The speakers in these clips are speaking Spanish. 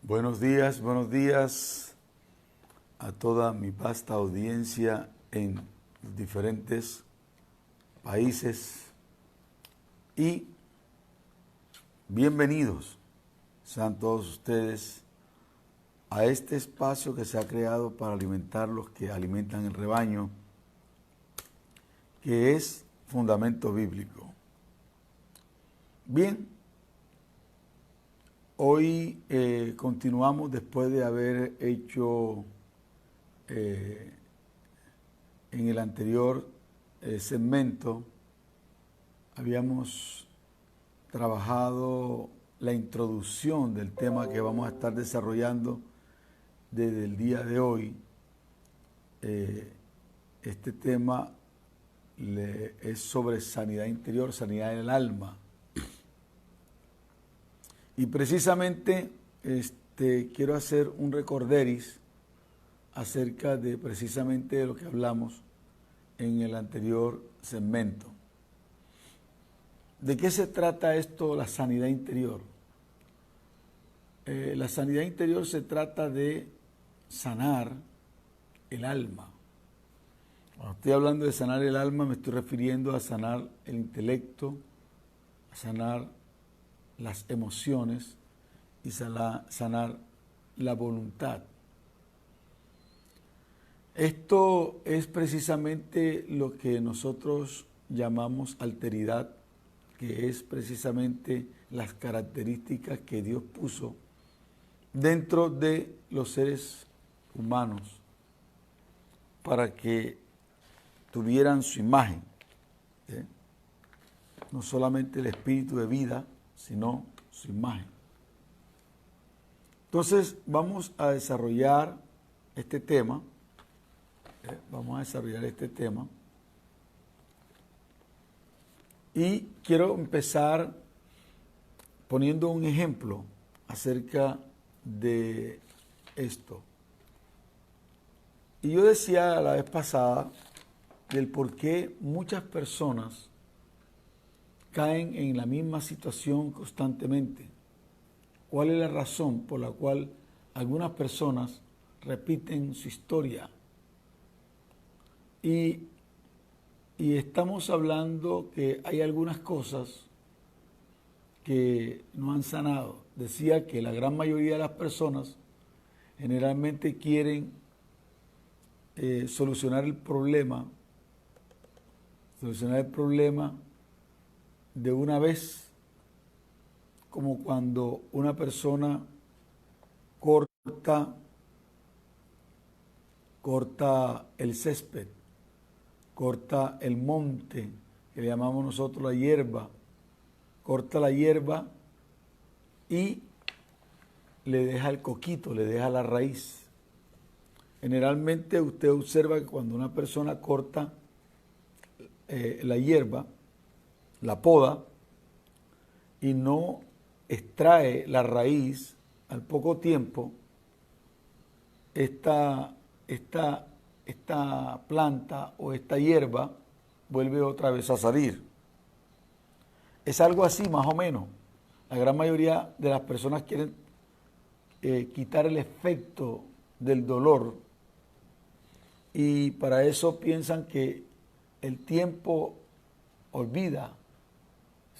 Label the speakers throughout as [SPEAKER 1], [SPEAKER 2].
[SPEAKER 1] Buenos días a toda mi vasta audiencia en los diferentes países y bienvenidos sean todos ustedes a este espacio que se ha creado para alimentar los que alimentan el rebaño, que es Fundamento Bíblico. Bien, hoy continuamos después de haber hecho en el anterior segmento, habíamos trabajado la introducción del tema que vamos a estar desarrollando desde el día de hoy. Este tema es sobre sanidad interior, sanidad del alma. Y precisamente quiero hacer un recorderis acerca de precisamente de lo que hablamos en el anterior segmento. ¿De qué se trata esto, la sanidad interior? La sanidad interior se trata de sanar el alma. Cuando estoy hablando de sanar el alma, me estoy refiriendo a sanar el intelecto, a sanar las emociones y sanar la voluntad. Esto es precisamente lo que nosotros llamamos alteridad, que es precisamente las características que Dios puso dentro de los seres humanos para que tuvieran su imagen, ¿sí? No solamente el espíritu de vida, sino su imagen. Entonces vamos a desarrollar este tema, y quiero empezar poniendo un ejemplo acerca de esto. Y yo decía la vez pasada del por qué muchas personas caen en la misma situación constantemente. ¿Cuál es la razón por la cual algunas personas repiten su historia? Y estamos hablando que hay algunas cosas que no han sanado. Decía que la gran mayoría de las personas generalmente quieren solucionar el problema de una vez, como cuando una persona corta el césped, corta el monte, que le llamamos nosotros la hierba, corta la hierba y le deja el coquito, le deja la raíz. Generalmente usted observa que cuando una persona corta la hierba, la poda, y no extrae la raíz, al poco tiempo, esta planta o esta hierba vuelve otra vez a salir. Es algo así más o menos. La gran mayoría de las personas quieren quitar el efecto del dolor y para eso piensan que el tiempo olvida.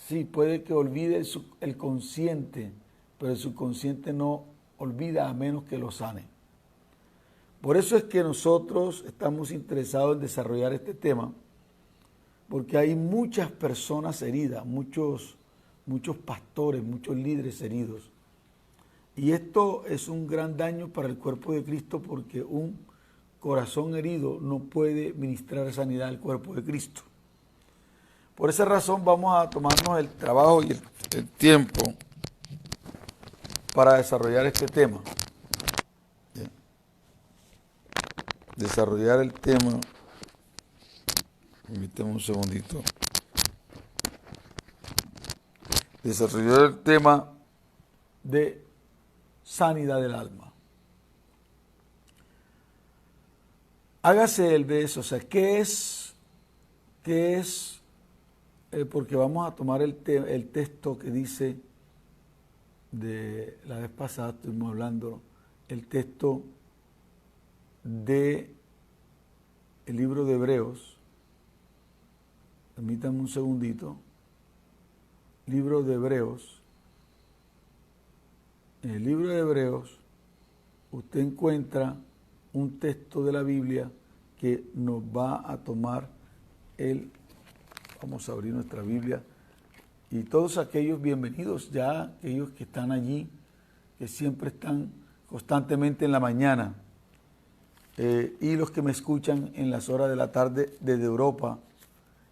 [SPEAKER 1] Sí, puede que olvide el consciente, pero el subconsciente no olvida a menos que lo sane. Por eso es que nosotros estamos interesados en desarrollar este tema, porque hay muchas personas heridas, muchos pastores, muchos líderes heridos. Y esto es un gran daño para el cuerpo de Cristo, porque un corazón herido no puede ministrar sanidad al cuerpo de Cristo. Por esa razón vamos a tomarnos el trabajo y el tiempo para desarrollar este tema. Bien. Desarrollar el tema. Permíteme un segundito. Desarrollar el tema de sanidad del alma. Hágase el de eso, o sea, ¿qué es? Porque vamos a tomar el texto que dice de la vez pasada, estuvimos hablando el texto de el libro de Hebreos. Permítanme un segundito. Libro de Hebreos. En el libro de Hebreos usted encuentra un texto de la Biblia que nos va a tomar vamos a abrir nuestra Biblia, y todos aquellos bienvenidos ya, aquellos que están allí, que siempre están constantemente en la mañana, y los que me escuchan en las horas de la tarde desde Europa,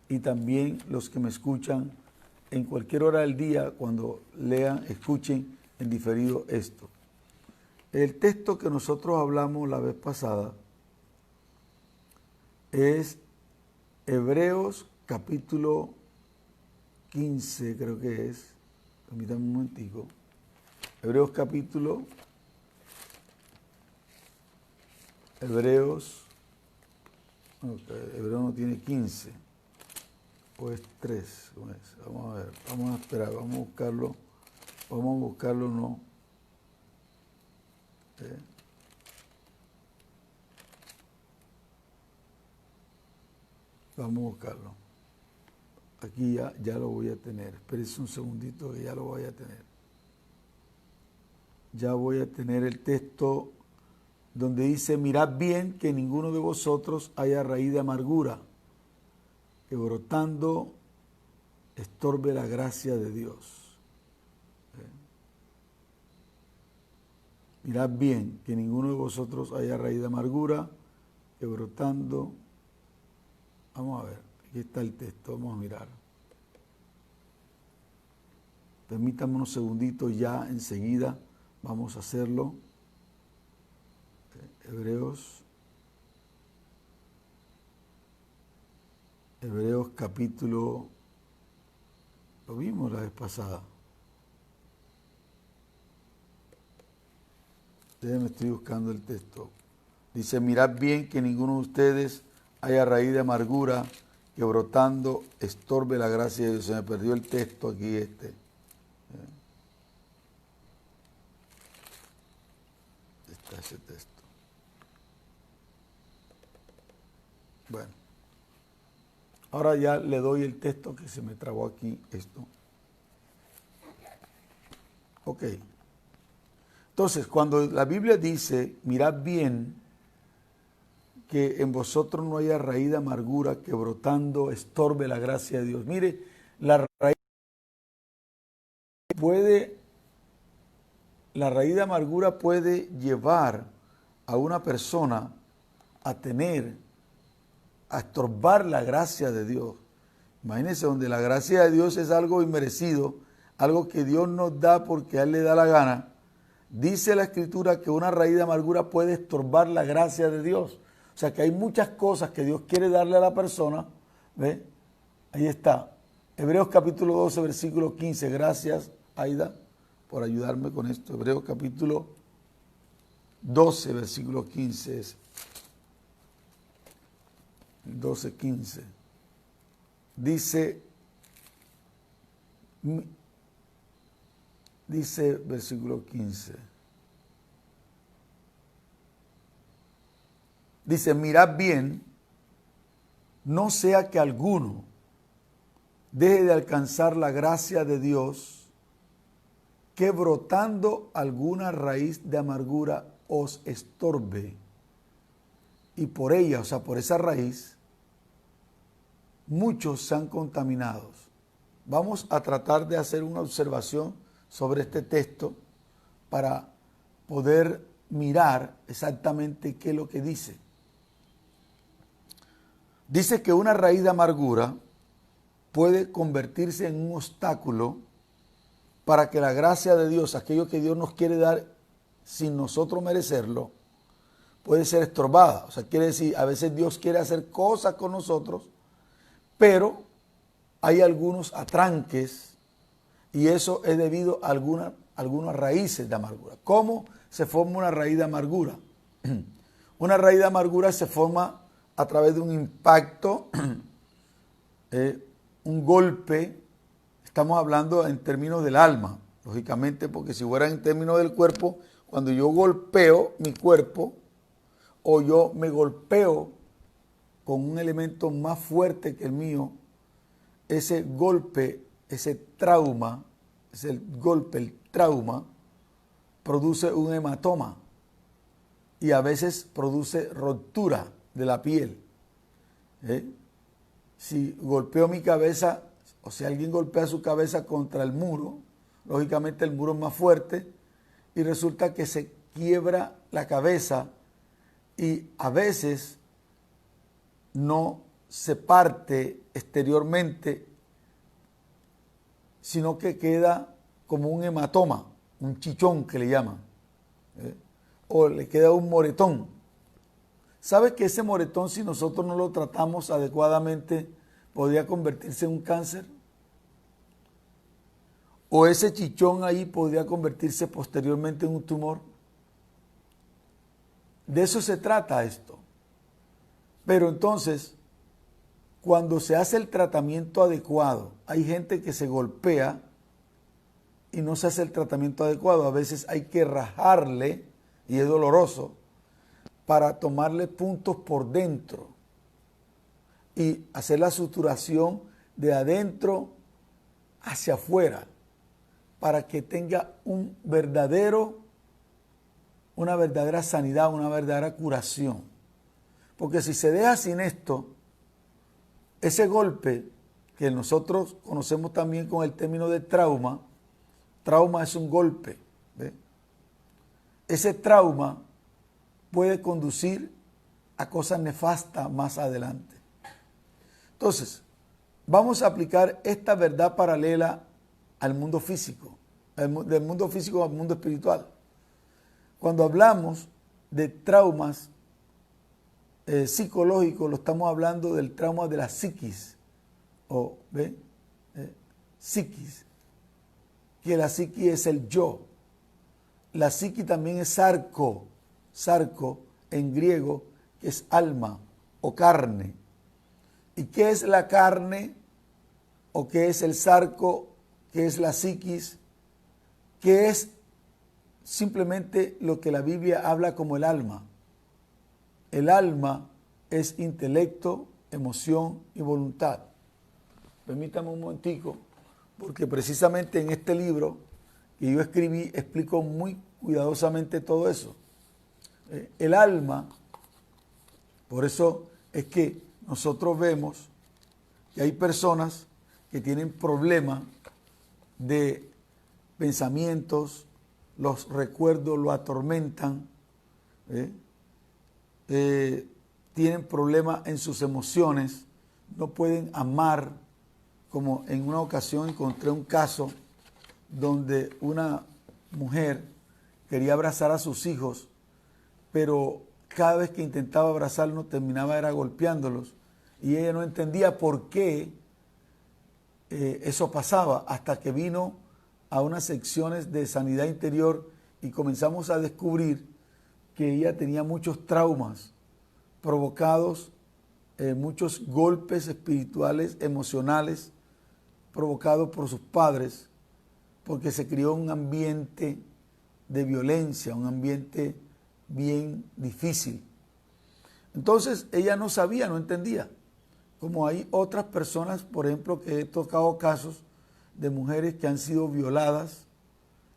[SPEAKER 1] y también los que me escuchan en cualquier hora del día cuando lean, escuchen en diferido esto. El texto que nosotros hablamos la vez pasada es Hebreos capítulo 15, creo que es. Permítanme un momentico. Hebreos no tiene 15, pues 3. Vamos a ver, vamos a esperar, vamos a buscarlo, no. Vamos a buscarlo. Aquí ya lo voy a tener. Espérense un segundito que ya lo voy a tener. Ya voy a tener el texto donde dice: mirad bien que ninguno de vosotros haya raíz de amargura, que brotando estorbe la gracia de Dios. Mirad bien que ninguno de vosotros haya raíz de amargura, que brotando... Vamos a ver, aquí está el texto, vamos a mirar. Permítanme unos segunditos, ya enseguida vamos a hacerlo. Hebreos capítulo, lo vimos la vez pasada. Me estoy buscando el texto. Dice: mirad bien que ninguno de ustedes haya raíz de amargura, que brotando estorbe la gracia de Dios. Se me perdió el texto aquí, Está ese texto. Bueno. Ahora ya le doy el texto que se me trabó aquí, esto. Ok. Entonces, cuando la Biblia dice: mirad bien que en vosotros no haya raíz de amargura, que brotando estorbe la gracia de Dios. Mire, la raíz de amargura puede llevar a una persona a estorbar la gracia de Dios. Imagínense, donde la gracia de Dios es algo inmerecido, algo que Dios nos da porque a Él le da la gana. Dice la Escritura que una raíz de amargura puede estorbar la gracia de Dios. O sea que hay muchas cosas que Dios quiere darle a la persona. ¿Ve? Ahí está. Hebreos capítulo 12, versículo 15. Gracias, Aida, por ayudarme con esto. Hebreos capítulo 12, versículo 15 es. 12, 15. Dice, versículo 15. Dice: mirad bien, no sea que alguno deje de alcanzar la gracia de Dios, que brotando alguna raíz de amargura os estorbe, y por ella, o sea, por esa raíz, muchos sean contaminados. Vamos a tratar de hacer una observación sobre este texto para poder mirar exactamente qué es lo que dice. Dice que una raíz de amargura puede convertirse en un obstáculo para que la gracia de Dios, aquello que Dios nos quiere dar sin nosotros merecerlo, puede ser estorbada. O sea, quiere decir, a veces Dios quiere hacer cosas con nosotros, pero hay algunos atranques, y eso es debido a algunas raíces de amargura. ¿Cómo se forma una raíz de amargura? Una raíz de amargura se forma a través de un impacto, un golpe. Estamos hablando en términos del alma, lógicamente, porque si fuera en términos del cuerpo, cuando yo golpeo mi cuerpo o yo me golpeo con un elemento más fuerte que el mío, ese golpe, ese trauma, el trauma, produce un hematoma y a veces produce ruptura de la piel. Si golpeo mi cabeza, o si alguien golpea su cabeza contra el muro, lógicamente el muro es más fuerte y resulta que se quiebra la cabeza y a veces no se parte exteriormente, sino que queda como un hematoma, un chichón que le llaman, o le queda un moretón. ¿Sabe que ese moretón, si nosotros no lo tratamos adecuadamente, podría convertirse en un cáncer? ¿O ese chichón ahí podría convertirse posteriormente en un tumor? De eso se trata esto. Pero entonces, cuando se hace el tratamiento adecuado, hay gente que se golpea y no se hace el tratamiento adecuado. A veces hay que rajarle, y es doloroso, para tomarle puntos por dentro y hacer la suturación de adentro hacia afuera para que tenga una verdadera sanidad, una verdadera curación. Porque si se deja sin esto, ese golpe que nosotros conocemos también con el término de trauma es un golpe, ¿ve? Ese trauma puede conducir a cosas nefastas más adelante. Entonces, vamos a aplicar esta verdad paralela al mundo físico, del mundo físico al mundo espiritual. Cuando hablamos de traumas psicológicos, lo estamos hablando del trauma de la psiquis, psiquis, que la psiquis es el yo. La psiquis también es sarco en griego, que es alma o carne. ¿Y qué es la carne? ¿O qué es el sarco? ¿Qué es la psiquis? ¿Qué es simplemente lo que la Biblia habla como el alma? El alma es intelecto, emoción y voluntad. Permítame un momentico, porque precisamente en este libro que yo escribí explico muy cuidadosamente todo eso. El alma, por eso es que nosotros vemos que hay personas que tienen problemas de pensamientos, los recuerdos lo atormentan, tienen problemas en sus emociones, no pueden amar, como en una ocasión encontré un caso donde una mujer quería abrazar a sus hijos, pero cada vez que intentaba abrazarlos terminaba era golpeándolos y ella no entendía por qué eso pasaba, hasta que vino a unas secciones de sanidad interior y comenzamos a descubrir que ella tenía muchos traumas provocados, muchos golpes espirituales, emocionales, provocados por sus padres, porque se crió en un ambiente de violencia, un ambiente bien difícil. Entonces ella no sabía, no entendía. Como hay otras personas, por ejemplo, que he tocado casos de mujeres que han sido violadas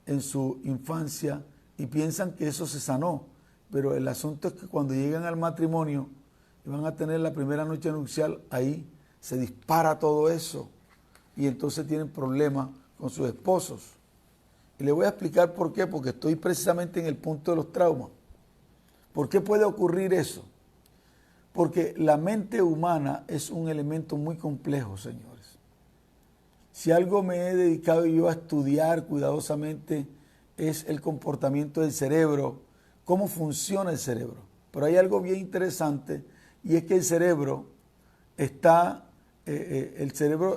[SPEAKER 1] en su infancia y piensan que eso se sanó. Pero el asunto es que cuando llegan al matrimonio y van a tener la primera noche nupcial, ahí se dispara todo eso y entonces tienen problemas con sus esposos. Y le voy a explicar por qué, porque estoy precisamente en el punto de los traumas. ¿Por qué puede ocurrir eso? Porque la mente humana es un elemento muy complejo, señores. Si algo me he dedicado yo a estudiar cuidadosamente es el comportamiento del cerebro, cómo funciona el cerebro. Pero hay algo bien interesante y es que el cerebro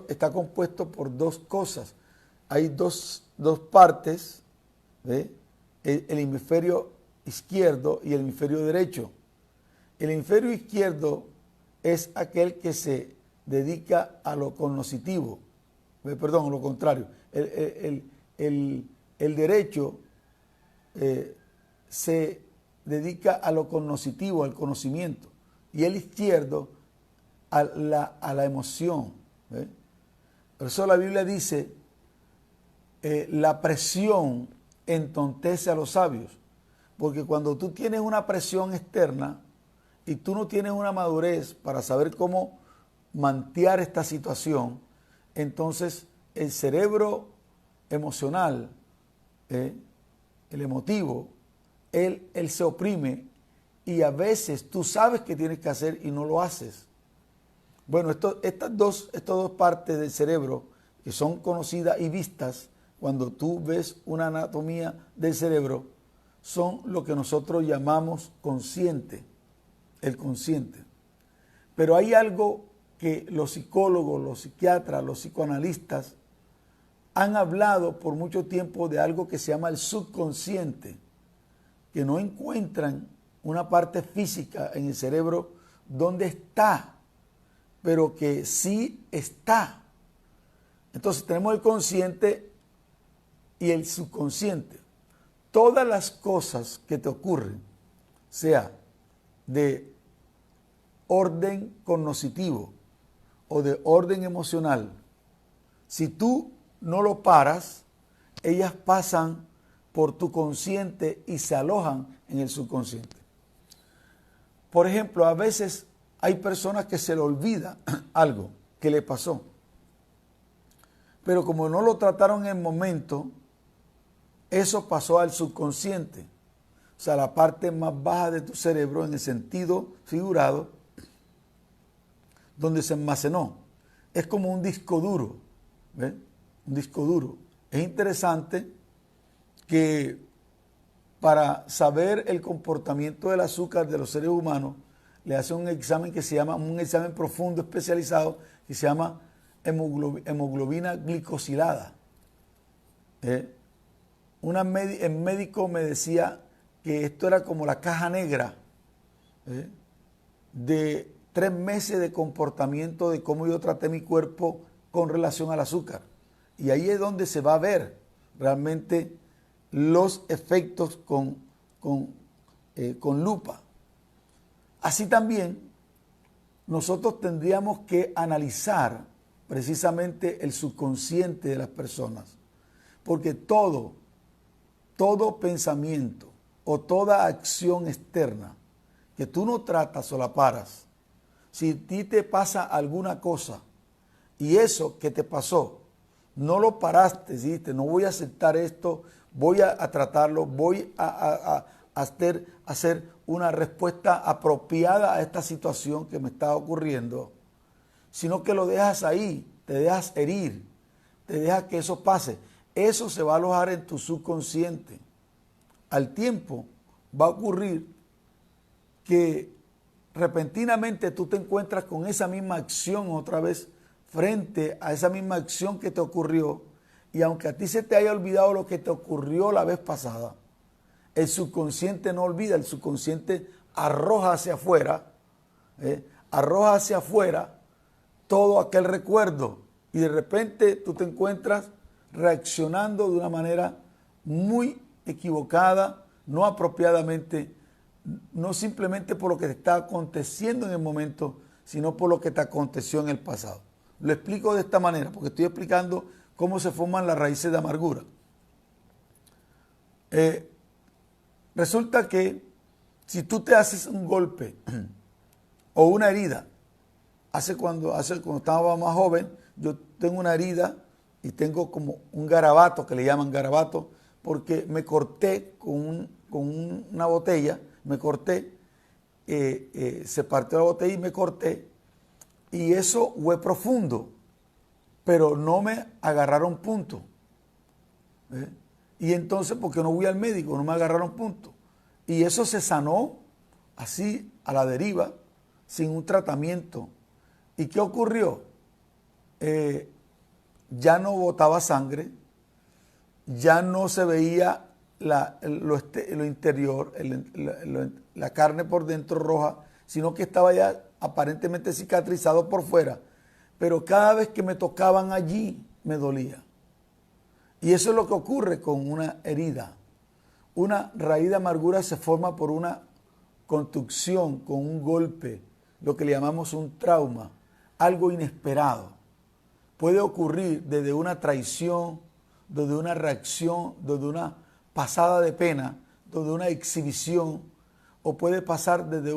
[SPEAKER 1] está compuesto por dos cosas. Hay dos partes, ¿ve? El hemisferio izquierdo y el hemisferio derecho. El hemisferio izquierdo es aquel que se dedica a lo cognoscitivo, perdón, lo contrario. El el derecho se dedica a lo cognoscitivo, al conocimiento, y el izquierdo a la emoción. ¿Ve? Por eso la Biblia dice, la presión entontece a los sabios, porque cuando tú tienes una presión externa y tú no tienes una madurez para saber cómo mantear esta situación, entonces el cerebro emocional, el emotivo, él se oprime y a veces tú sabes qué tienes que hacer y no lo haces. Bueno, estas dos partes del cerebro que son conocidas y vistas cuando tú ves una anatomía del cerebro son lo que nosotros llamamos consciente, el consciente. Pero hay algo que los psicólogos, los psiquiatras, los psicoanalistas han hablado por mucho tiempo de algo que se llama el subconsciente, que no encuentran una parte física en el cerebro donde está, pero que sí está. Entonces tenemos el consciente y el subconsciente. Todas las cosas que te ocurren, sea de orden cognoscitivo o de orden emocional, si tú no lo paras, ellas pasan por tu consciente y se alojan en el subconsciente. Por ejemplo, a veces hay personas que se le olvida algo que le pasó, pero como no lo trataron en el momento, eso pasó al subconsciente, o sea, la parte más baja de tu cerebro en el sentido figurado, donde se almacenó. Es como un disco duro, ¿ves? Un disco duro. Es interesante que para saber el comportamiento del azúcar de los seres humanos, le hacen un examen que se llama, un examen profundo especializado, que se llama hemoglobina glicosilada. El médico me decía que esto era como la caja negra de 3 meses de comportamiento de cómo yo traté mi cuerpo con relación al azúcar. Y ahí es donde se va a ver realmente los efectos con lupa. Así también nosotros tendríamos que analizar precisamente el subconsciente de las personas, porque todo pensamiento o toda acción externa que tú no tratas o la paras, si a ti te pasa alguna cosa y eso que te pasó no lo paraste, dijiste, no voy a aceptar esto, voy a tratarlo, voy a hacer una respuesta apropiada a esta situación que me está ocurriendo, sino que lo dejas ahí, te dejas herir, te dejas que eso pase. Eso se va a alojar en tu subconsciente. Al tiempo va a ocurrir que repentinamente tú te encuentras con esa misma acción otra vez frente a esa misma acción que te ocurrió, y aunque a ti se te haya olvidado lo que te ocurrió la vez pasada, el subconsciente no olvida, el subconsciente arroja hacia afuera todo aquel recuerdo, y de repente tú te encuentras reaccionando de una manera muy equivocada, no apropiadamente, no simplemente por lo que te está aconteciendo en el momento, sino por lo que te aconteció en el pasado. Lo explico de esta manera, porque estoy explicando cómo se forman las raíces de amargura. Resulta que si tú te haces un golpe o una herida, cuando estaba más joven, yo tengo una herida y tengo como un garabato, que le llaman garabato, porque me corté con una botella, se partió la botella y me corté, y eso fue profundo, pero no me agarraron punto. Y entonces, ¿por qué no voy al médico? No me agarraron punto. Y eso se sanó así, a la deriva, sin un tratamiento. ¿Y qué ocurrió? Ya no botaba sangre, ya no se veía lo interior, la carne por dentro roja, sino que estaba ya aparentemente cicatrizado por fuera. Pero cada vez que me tocaban allí, me dolía. Y eso es lo que ocurre con una herida. Una raíz de amargura se forma por una contusión, con un golpe, lo que le llamamos un trauma, algo inesperado. Puede ocurrir desde una traición, desde una reacción, desde una pasada de pena, desde una exhibición, o puede pasar desde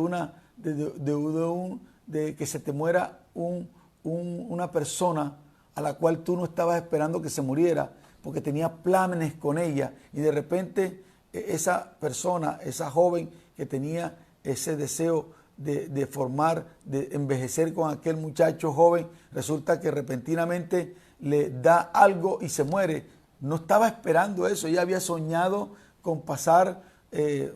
[SPEAKER 1] de que se te muera una persona a la cual tú no estabas esperando que se muriera, porque tenías planes con ella, y de repente esa persona, esa joven que tenía ese deseo de formar, de envejecer con aquel muchacho joven, resulta que repentinamente le da algo y se muere. No estaba esperando eso, ella había soñado con pasar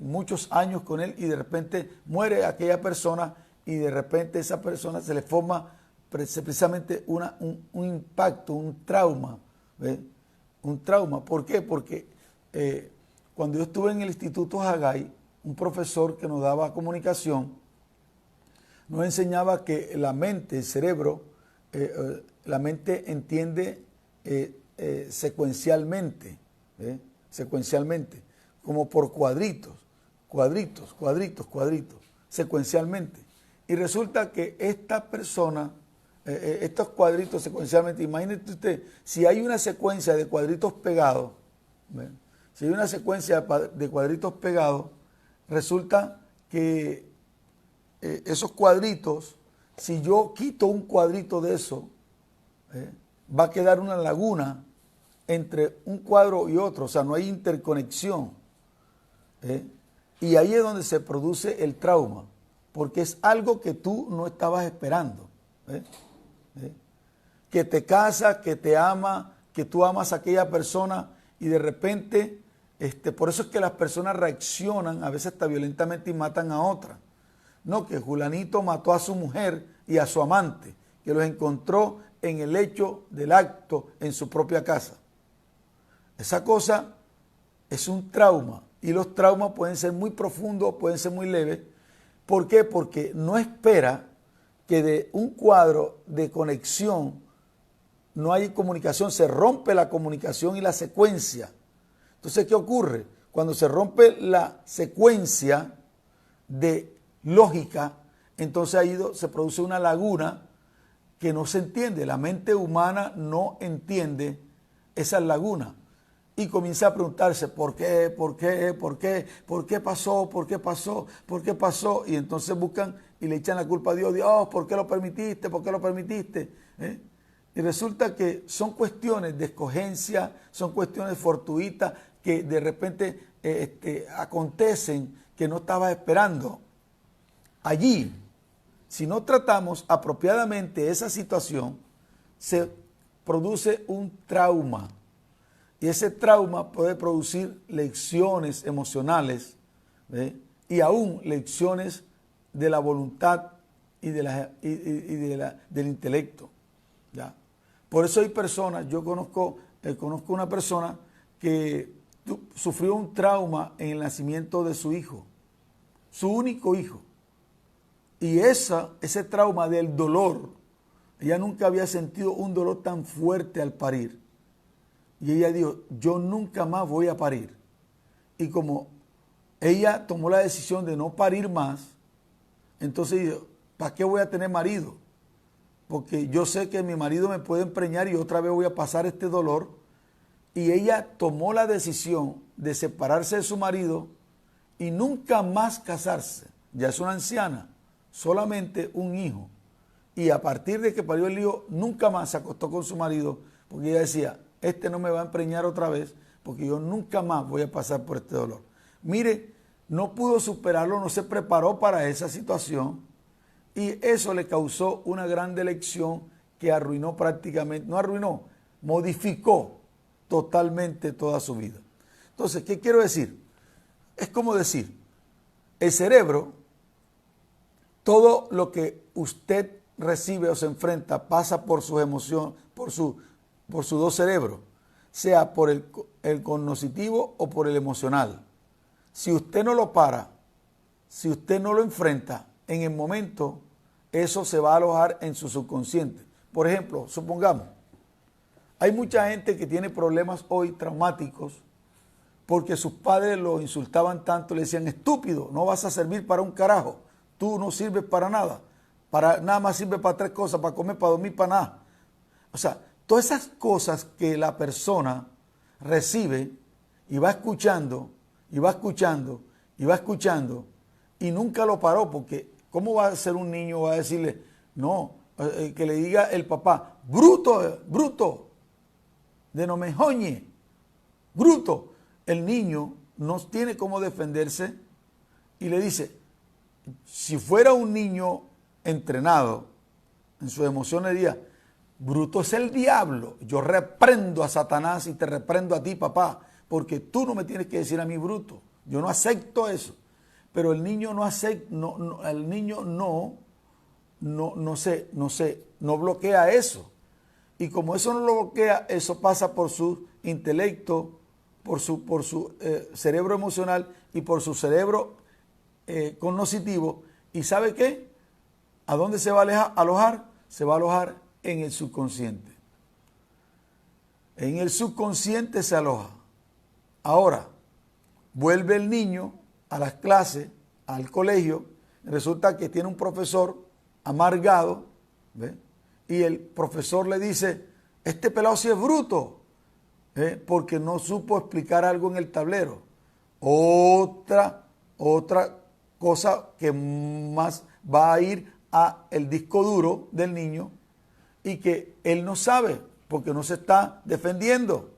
[SPEAKER 1] muchos años con él, y de repente muere aquella persona, y de repente esa persona se le forma precisamente un impacto, un trauma. ¿Ves? Un trauma. ¿Por qué? Porque cuando yo estuve en el Instituto Haggai, un profesor que nos daba comunicación nos enseñaba que la mente, el cerebro, la mente entiende secuencialmente, secuencialmente, como por cuadritos, secuencialmente. Y resulta que esta persona, estos cuadritos secuencialmente, imagínate usted, si hay una secuencia de cuadritos pegados, si hay una secuencia de cuadritos pegados, resulta que esos cuadritos, si yo quito un cuadrito de eso, va a quedar una laguna entre un cuadro y otro, o sea, no hay interconexión. Y ahí es donde se produce el trauma, porque es algo que tú no estabas esperando. Que te casa, que te ama, que tú amas a aquella persona, y de repente, por eso es que las personas reaccionan a veces hasta violentamente y matan a otra. No, que Julanito mató a su mujer y a su amante, que los encontró en el hecho del acto en su propia casa. Esa cosa es un trauma, y los traumas pueden ser muy profundos, pueden ser muy leves. ¿Por qué? Porque no espera que de un cuadro de conexión no hay comunicación, se rompe la comunicación y la secuencia. Entonces, ¿qué ocurre? Cuando se rompe la secuencia de lógica, entonces ahí se produce una laguna que no se entiende. La mente humana no entiende esa laguna y comienza a preguntarse ¿por qué? ¿Por qué? ¿Por qué? ¿Por qué pasó? ¿Por qué pasó? ¿Por qué pasó? Y entonces buscan y le echan la culpa a Dios. Dios, ¿por qué lo permitiste? ¿Por qué lo permitiste? Y resulta que son cuestiones de escogencia, son cuestiones fortuitas que de repente acontecen que no estabas esperando. Allí, si no tratamos apropiadamente esa situación, se produce un trauma. Y ese trauma puede producir lecciones emocionales, y aún lecciones de la voluntad y del intelecto. ¿Ya? Por eso hay personas, yo conozco una persona que sufrió un trauma en el nacimiento de su hijo, su único hijo. Y ese trauma del dolor, ella nunca había sentido un dolor tan fuerte al parir. Y ella dijo, yo nunca más voy a parir. Y como ella tomó la decisión de no parir más, entonces dijo, ¿para qué voy a tener marido? Porque yo sé que mi marido me puede empreñar y otra vez voy a pasar este dolor. Y ella tomó la decisión de separarse de su marido y nunca más casarse. Ya es una anciana, solamente un hijo. Y a partir de que parió el hijo, nunca más se acostó con su marido, porque ella decía, este no me va a empreñar otra vez, porque yo nunca más voy a pasar por este dolor. Mire, no pudo superarlo, no se preparó para esa situación, y eso le causó una gran lección que arruinó prácticamente, no arruinó, modificó totalmente toda su vida. Entonces, ¿qué quiero decir? Es como decir, el cerebro, todo lo que usted recibe o se enfrenta pasa por sus emociones, por sus dos cerebros, sea por el cognoscitivo o por el emocional. Si usted no lo para, si usted no lo enfrenta, en el momento eso se va a alojar en su subconsciente. Por ejemplo, supongamos, Hay mucha gente que tiene problemas hoy traumáticos porque sus padres lo insultaban tanto, le decían, estúpido, no vas a servir para un carajo, tú no sirves para nada, nada más sirve para 3 cosas, para comer, para dormir, para nada. O sea, todas esas cosas que la persona recibe y va escuchando, y va escuchando, y va escuchando, y nunca lo paró, porque ¿cómo va a ser un niño? Va a decirle, no, que le diga el papá, bruto, bruto, de no me joñe, bruto. El niño no tiene cómo defenderse y le dice, si fuera un niño entrenado en sus emociones, diría, bruto es el diablo, yo reprendo a Satanás y te reprendo a ti, papá, porque tú no me tienes que decir a mí bruto, yo no acepto eso. Pero el niño no acepta, el niño no bloquea eso. Y como eso no lo bloquea, eso pasa por su intelecto, por su cerebro emocional y por su cerebro cognoscitivo. ¿Y sabe qué? ¿A dónde se va a alojar? Se va a alojar en el subconsciente. En el subconsciente se aloja. Ahora, vuelve el niño a las clases, al colegio, resulta que tiene un profesor amargado, ¿ve? Y el profesor le dice, este pelado sí es bruto, porque no supo explicar algo en el tablero. Otra cosa que más va a ir a el disco duro del niño y que él no sabe porque no se está defendiendo.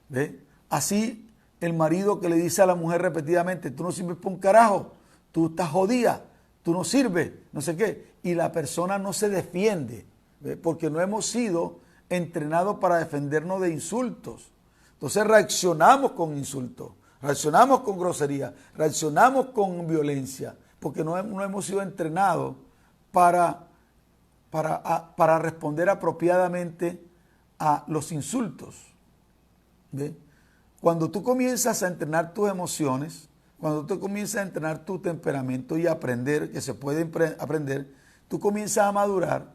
[SPEAKER 1] ¿Ve? Así el marido que le dice a la mujer repetidamente, tú no sirves para un carajo, tú estás jodida, tú no sirves, no sé qué. Y la persona no se defiende, ¿ve? Porque no hemos sido entrenados para defendernos de insultos. Entonces reaccionamos con insultos, reaccionamos con grosería, reaccionamos con violencia, porque no hemos sido entrenados para responder apropiadamente a los insultos. ¿Ve? Cuando tú comienzas a entrenar tus emociones, cuando tú comienzas a entrenar tu temperamento y aprender, que se puede aprender, tú comienzas a madurar,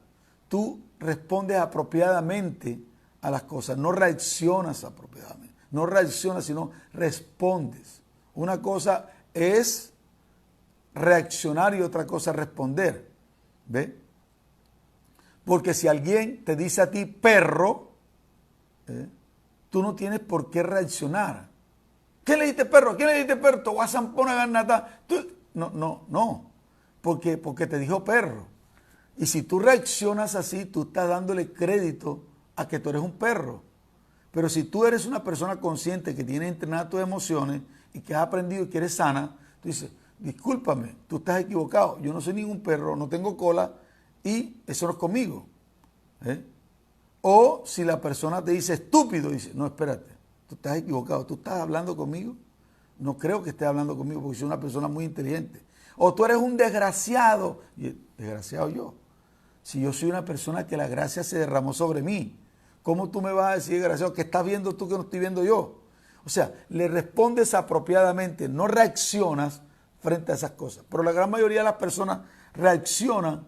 [SPEAKER 1] tú respondes apropiadamente a las cosas, no reaccionas apropiadamente, no reaccionas, sino respondes. Una cosa es reaccionar y otra cosa es responder. ¿Ve? Porque si alguien te dice a ti perro, tú no tienes por qué reaccionar. ¿Qué le dijiste perro? ¿A quién le dijiste perro? Te voy a zampar una garnata. No. Porque te dijo perro. Y si tú reaccionas así, tú estás dándole crédito a que tú eres un perro. Pero si tú eres una persona consciente que tiene entrenadas tus emociones y que has aprendido y que eres sana, tú dices, discúlpame, tú estás equivocado. Yo no soy ningún perro, no tengo cola y eso no es conmigo. O si la persona te dice estúpido, dice, no, espérate, tú estás equivocado, tú estás hablando conmigo. No creo que estés hablando conmigo porque soy una persona muy inteligente. O tú eres un desgraciado. Y, desgraciado yo. Si yo soy una persona que la gracia se derramó sobre mí, ¿cómo tú me vas a decir desgraciado? ¿Qué estás viendo tú que no estoy viendo yo? O sea, le respondes apropiadamente, no reaccionas frente a esas cosas. Pero la gran mayoría de las personas reaccionan.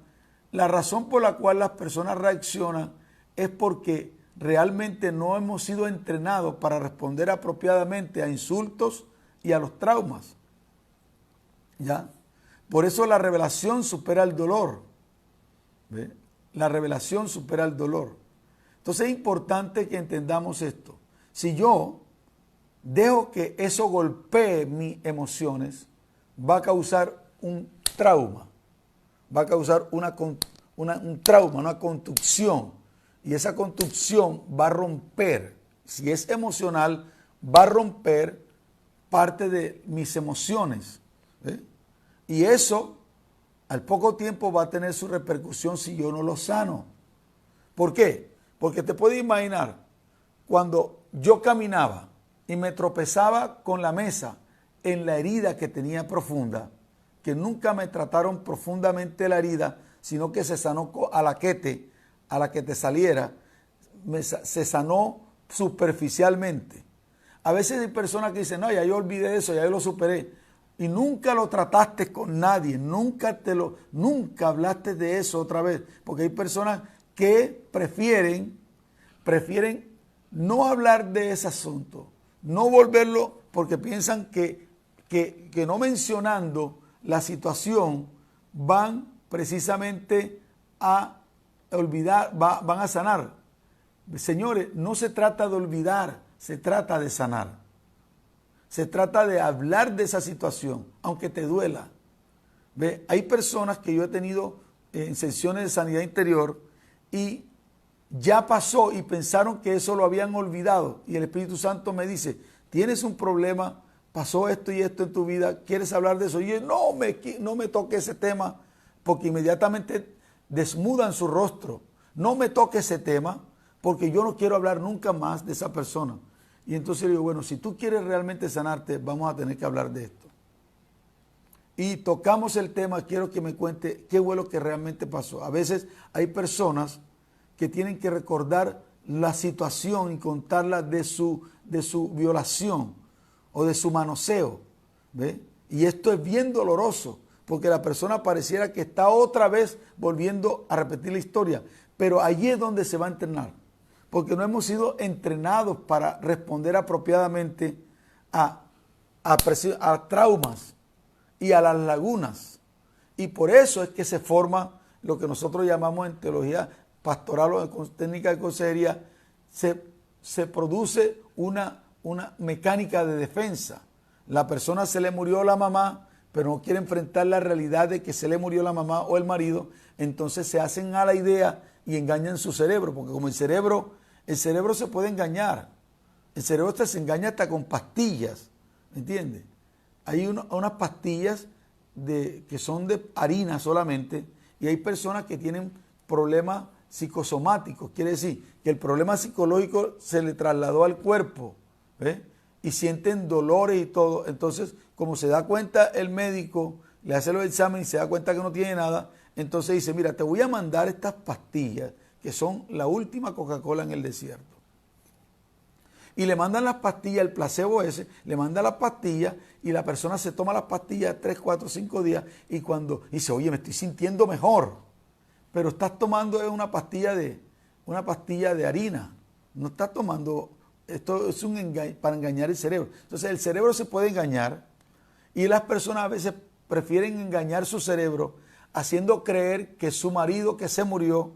[SPEAKER 1] La razón por la cual las personas reaccionan es porque realmente no hemos sido entrenados para responder apropiadamente a insultos y a los traumas. ¿Ya? Por eso la revelación supera el dolor. ¿Ve? La revelación supera el dolor. Entonces es importante que entendamos esto. Si yo dejo que eso golpee mis emociones, va a causar un trauma. Va a causar un trauma, una contusión. Y esa contusión va a romper, si es emocional, va a romper parte de mis emociones. ¿Eh? Y eso al poco tiempo va a tener su repercusión si yo no lo sano. ¿Por qué? Porque te puedes imaginar, cuando yo caminaba y me tropezaba con la mesa en la herida que tenía profunda, que nunca me trataron profundamente la herida, sino que se sanó a la que te saliera, se sanó superficialmente. A veces hay personas que dicen, no, ya yo olvidé eso, ya yo lo superé. Y nunca lo trataste con nadie, nunca hablaste de eso otra vez. Porque hay personas que prefieren prefieren no hablar de ese asunto, no volverlo porque piensan que no mencionando la situación van precisamente a olvidar, van a sanar. Señores, no se trata de olvidar, se trata de sanar. Se trata de hablar de esa situación, aunque te duela. ¿Ve? Hay personas que yo he tenido en sesiones de sanidad interior y ya pasó y pensaron que eso lo habían olvidado. Y el Espíritu Santo me dice, tienes un problema, pasó esto y esto en tu vida, ¿quieres hablar de eso? Y yo, no me toque ese tema, porque inmediatamente desmudan su rostro. No me toque ese tema, porque yo no quiero hablar nunca más de esa persona. Y entonces le digo, bueno, si tú quieres realmente sanarte, vamos a tener que hablar de esto. Y tocamos el tema, quiero que me cuente qué fue lo que realmente pasó. A veces hay personas que tienen que recordar la situación y contarla de su violación o de su manoseo. ¿Ve? Y esto es bien doloroso, porque la persona pareciera que está otra vez volviendo a repetir la historia. Pero allí es donde se va a entrenar, porque no hemos sido entrenados para responder apropiadamente a traumas y a las lagunas. Y por eso es que se forma lo que nosotros llamamos en teología pastoral o en técnica de consejería, se produce una mecánica de defensa. La persona se le murió la mamá, pero no quiere enfrentar la realidad de que se le murió la mamá o el marido, entonces se hacen a la idea y engañan su cerebro, porque como el cerebro se puede engañar. El cerebro se engaña hasta con pastillas, ¿me entiendes? Hay unas pastillas que son de harina solamente, y hay personas que tienen problemas psicosomáticos, quiere decir que el problema psicológico se le trasladó al cuerpo, ¿ves? Y sienten dolores y todo. Entonces, como se da cuenta el médico, le hace los exámenes y se da cuenta que no tiene nada, entonces dice, mira, te voy a mandar estas pastillas que son la última Coca-Cola en el desierto. Y le mandan las pastillas, el placebo ese, le manda las pastillas y la persona se toma las pastillas 3, 4, 5 días y cuando dice, oye, me estoy sintiendo mejor, pero estás tomando una pastilla de harina, no estás tomando, esto es un engaño para engañar el cerebro. Entonces el cerebro se puede engañar y las personas a veces prefieren engañar su cerebro haciendo creer que su marido que se murió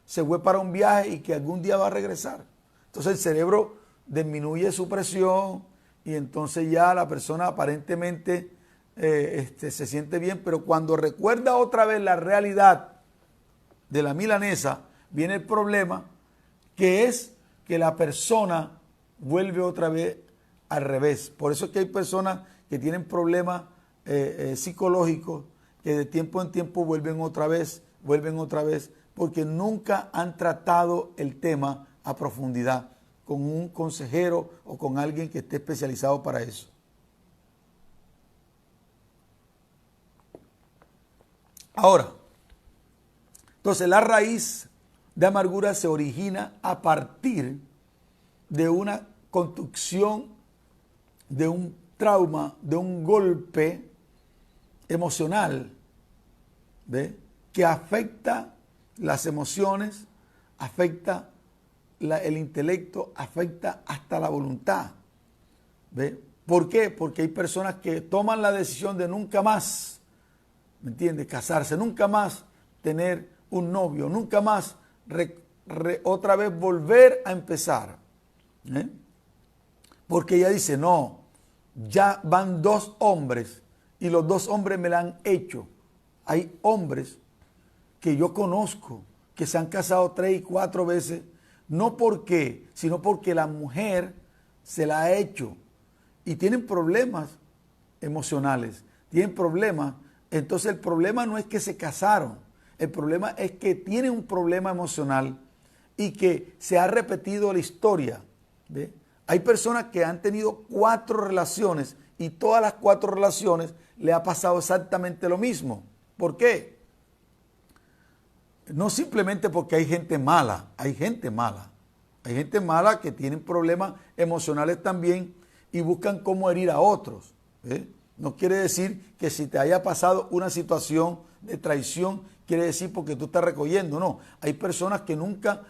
[SPEAKER 1] se fue para un viaje y que algún día va a regresar. Entonces el cerebro disminuye su presión y entonces ya la persona aparentemente se siente bien, pero cuando recuerda otra vez la realidad de la milanesa, viene el problema, que es que la persona vuelve otra vez al revés. Por eso es que hay personas que tienen problemas psicológicos que de tiempo en tiempo vuelven otra vez, porque nunca han tratado el tema a profundidad con un consejero o con alguien que esté especializado para eso. Ahora, entonces la raíz de amargura se origina a partir de una construcción, de un trauma, de un golpe emocional, ¿ve? Que afecta las emociones, afecta el intelecto, afecta hasta la voluntad. ¿Ve? ¿Por qué? Porque hay personas que toman la decisión de nunca más, ¿me entiendes?, casarse, nunca más tener un novio, nunca más otra vez volver a empezar. Porque ella dice, no, ya van 2 hombres y los 2 hombres me la han hecho. Hay hombres que yo conozco que se han casado 3 y 4 veces, no porque, sino porque la mujer se la ha hecho y tienen problemas emocionales, tienen problemas. Entonces el problema no es que se casaron, el problema es que tienen un problema emocional y que se ha repetido la historia. ¿Ve? Hay personas que han tenido 4 relaciones y todas las 4 relaciones le ha pasado exactamente lo mismo. ¿Por qué? No simplemente porque hay gente mala, hay gente mala. Hay gente mala que tienen problemas emocionales también y buscan cómo herir a otros. No quiere decir que si te haya pasado una situación de traición, quiere decir porque tú estás recogiendo. No, hay personas que nunca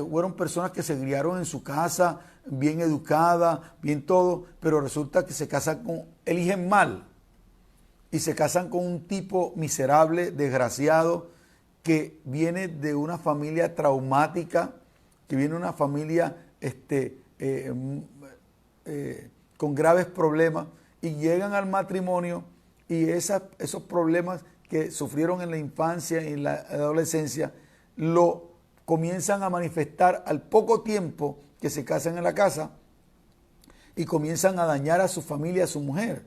[SPEAKER 1] fueron personas que se criaron en su casa, bien educadas, bien todo, pero resulta que se casan eligen mal y se casan con un tipo miserable, desgraciado, que viene de una familia traumática, que viene de una familia con graves problemas y llegan al matrimonio y esos problemas que sufrieron en la infancia y en la adolescencia lo comienzan a manifestar al poco tiempo que se casan en la casa y comienzan a dañar a su familia, a su mujer.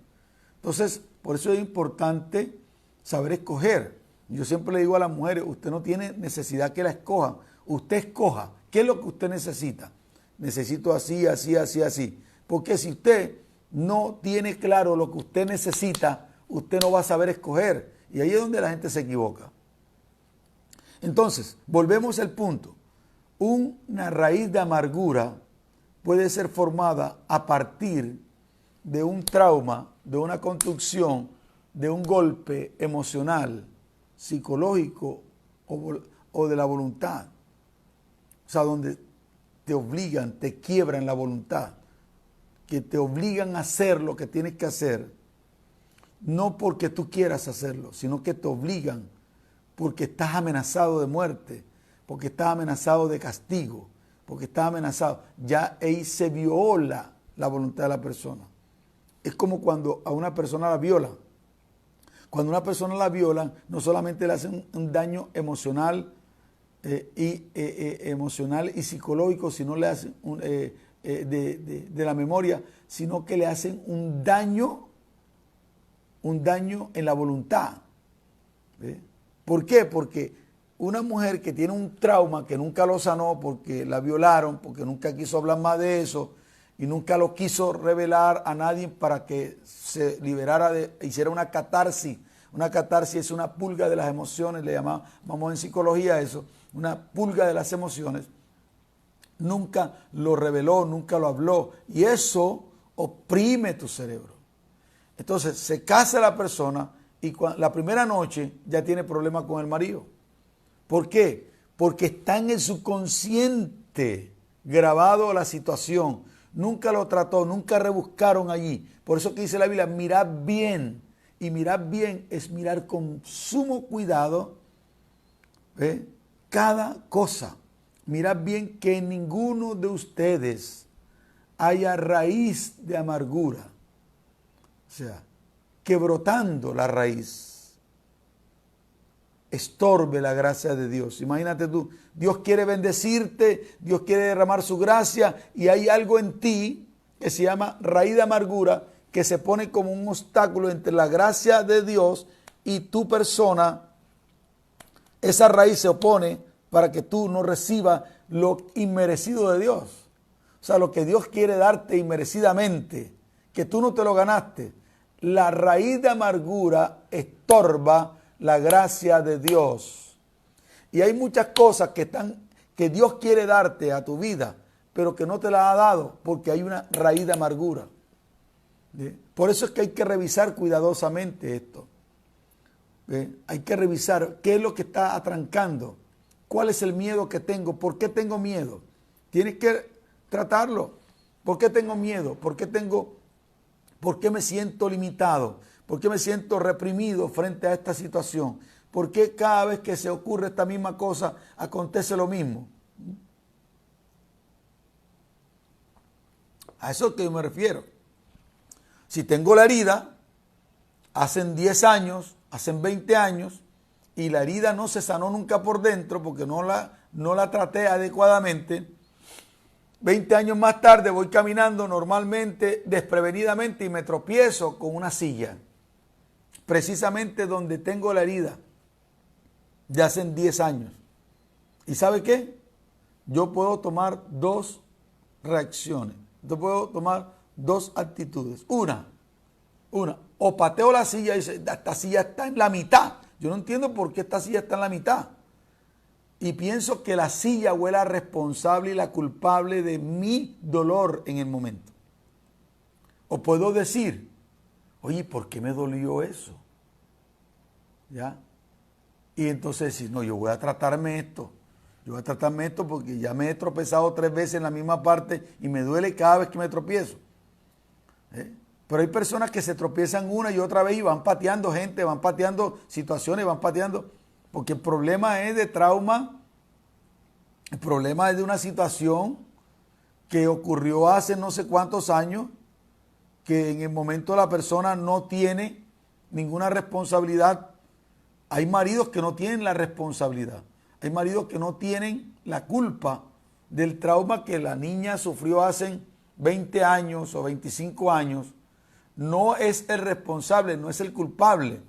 [SPEAKER 1] Entonces, por eso es importante saber escoger. Yo siempre le digo a las mujeres, usted no tiene necesidad que la escojan, usted escoja. ¿Qué es lo que usted necesita? Necesito así, así, así, así. Porque si usted no tiene claro lo que usted necesita, usted no va a saber escoger. Y ahí es donde la gente se equivoca. Entonces, volvemos al punto. Una raíz de amargura puede ser formada a partir de un trauma, de una construcción, de un golpe emocional, psicológico o de la voluntad. O sea, donde te obligan, te quiebran la voluntad, que te obligan a hacer lo que tienes que hacer, no porque tú quieras hacerlo, sino que te obligan porque estás amenazado de muerte, porque estás amenazado de castigo, porque estás amenazado. Ya ahí se viola la voluntad de la persona. Es como cuando a una persona la violan. Cuando a una persona la violan, no solamente le hacen un daño emocional, emocional y psicológico, sino le hacen de la memoria, sino que le hacen un daño en la voluntad. ¿Ve? ¿Por qué? Porque una mujer que tiene un trauma que nunca lo sanó porque la violaron, porque nunca quiso hablar más de eso y nunca lo quiso revelar a nadie para que se liberara, hiciera una catarsis. Una catarsis es una purga de las emociones, le llamamos en psicología eso, una purga de las emociones. Nunca lo reveló, nunca lo habló y eso oprime tu cerebro. Entonces se casa la persona y la primera noche ya tiene problemas con el marido. ¿Por qué? Porque está en el subconsciente grabado la situación. Nunca lo trató, nunca rebuscaron allí. Por eso que dice la Biblia, mirad bien. Y mirar bien es mirar con sumo cuidado cada cosa. Mirad bien que en ninguno de ustedes haya raíz de amargura. O sea, que brotando la raíz estorbe la gracia de Dios. Imagínate tú, Dios quiere bendecirte, Dios quiere derramar su gracia y hay algo en ti que se llama raíz de amargura que se pone como un obstáculo entre la gracia de Dios y tu persona. Esa raíz se opone para que tú no recibas lo inmerecido de Dios. O sea, lo que Dios quiere darte inmerecidamente, que tú no te lo ganaste. La raíz de amargura estorba la gracia de Dios. Y hay muchas cosas que Dios quiere darte a tu vida, pero que no te la ha dado porque hay una raíz de amargura. Por eso es que hay que revisar cuidadosamente esto. Hay que revisar qué es lo que está atrancando, cuál es el miedo que tengo, por qué tengo miedo. Tienes que tratarlo. ¿Por qué tengo miedo? ¿Por qué me siento limitado? ¿Por qué me siento reprimido frente a esta situación? ¿Por qué cada vez que se ocurre esta misma cosa acontece lo mismo? A eso es que yo me refiero. Si tengo la herida, hacen 10 años, hacen 20 años, y la herida no se sanó nunca por dentro porque no la traté adecuadamente, 20 años más tarde voy caminando normalmente, desprevenidamente, y me tropiezo con una silla, precisamente donde tengo la herida de hace 10 años. ¿Y sabe qué? Yo puedo tomar dos reacciones, yo puedo tomar dos actitudes. Una, o pateo la silla y dice, esta silla está en la mitad. Yo no entiendo por qué esta silla está en la mitad. Y pienso que la silla fue la responsable y la culpable de mi dolor en el momento. O puedo decir, oye, ¿por qué me dolió eso? ¿Ya? Y entonces decir, no, yo voy a tratarme esto. yo voy a tratarme esto porque ya me he tropezado 3 veces en la misma parte y me duele cada vez que me tropiezo. Pero hay personas que se tropiezan una y otra vez y van pateando gente, van pateando situaciones, van pateando, porque el problema es de trauma, el problema es de una situación que ocurrió hace no sé cuántos años, que en el momento la persona no tiene ninguna responsabilidad. Hay maridos que no tienen la responsabilidad, hay maridos que no tienen la culpa del trauma que la niña sufrió hace 20 años o 25 años. No es el responsable, no es el culpable,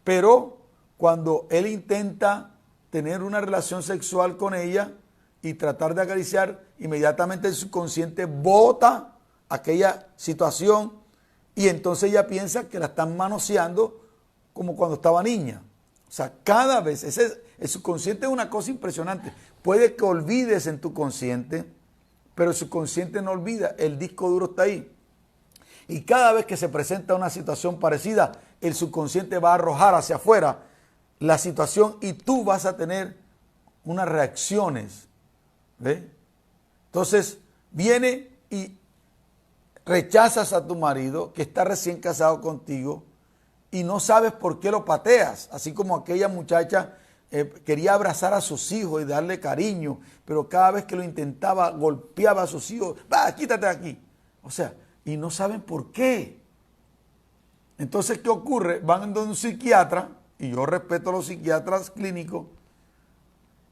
[SPEAKER 1] pero cuando él intenta tener una relación sexual con ella y tratar de acariciar, inmediatamente el subconsciente bota aquella situación y entonces ella piensa que la están manoseando como cuando estaba niña. O sea, cada vez, el subconsciente es una cosa impresionante. Puede que olvides en tu consciente, pero el subconsciente no olvida, el disco duro está ahí. Y cada vez que se presenta una situación parecida, el subconsciente va a arrojar hacia afuera la situación y tú vas a tener unas reacciones. ¿Ves? Entonces, viene y rechazas a tu marido que está recién casado contigo y no sabes por qué lo pateas. Así como aquella muchacha quería abrazar a sus hijos y darle cariño, pero cada vez que lo intentaba golpeaba a sus hijos. ¡Va, quítate de aquí! O sea, y no saben por qué. Entonces, ¿qué ocurre? Van donde un psiquiatra, y yo respeto a los psiquiatras clínicos,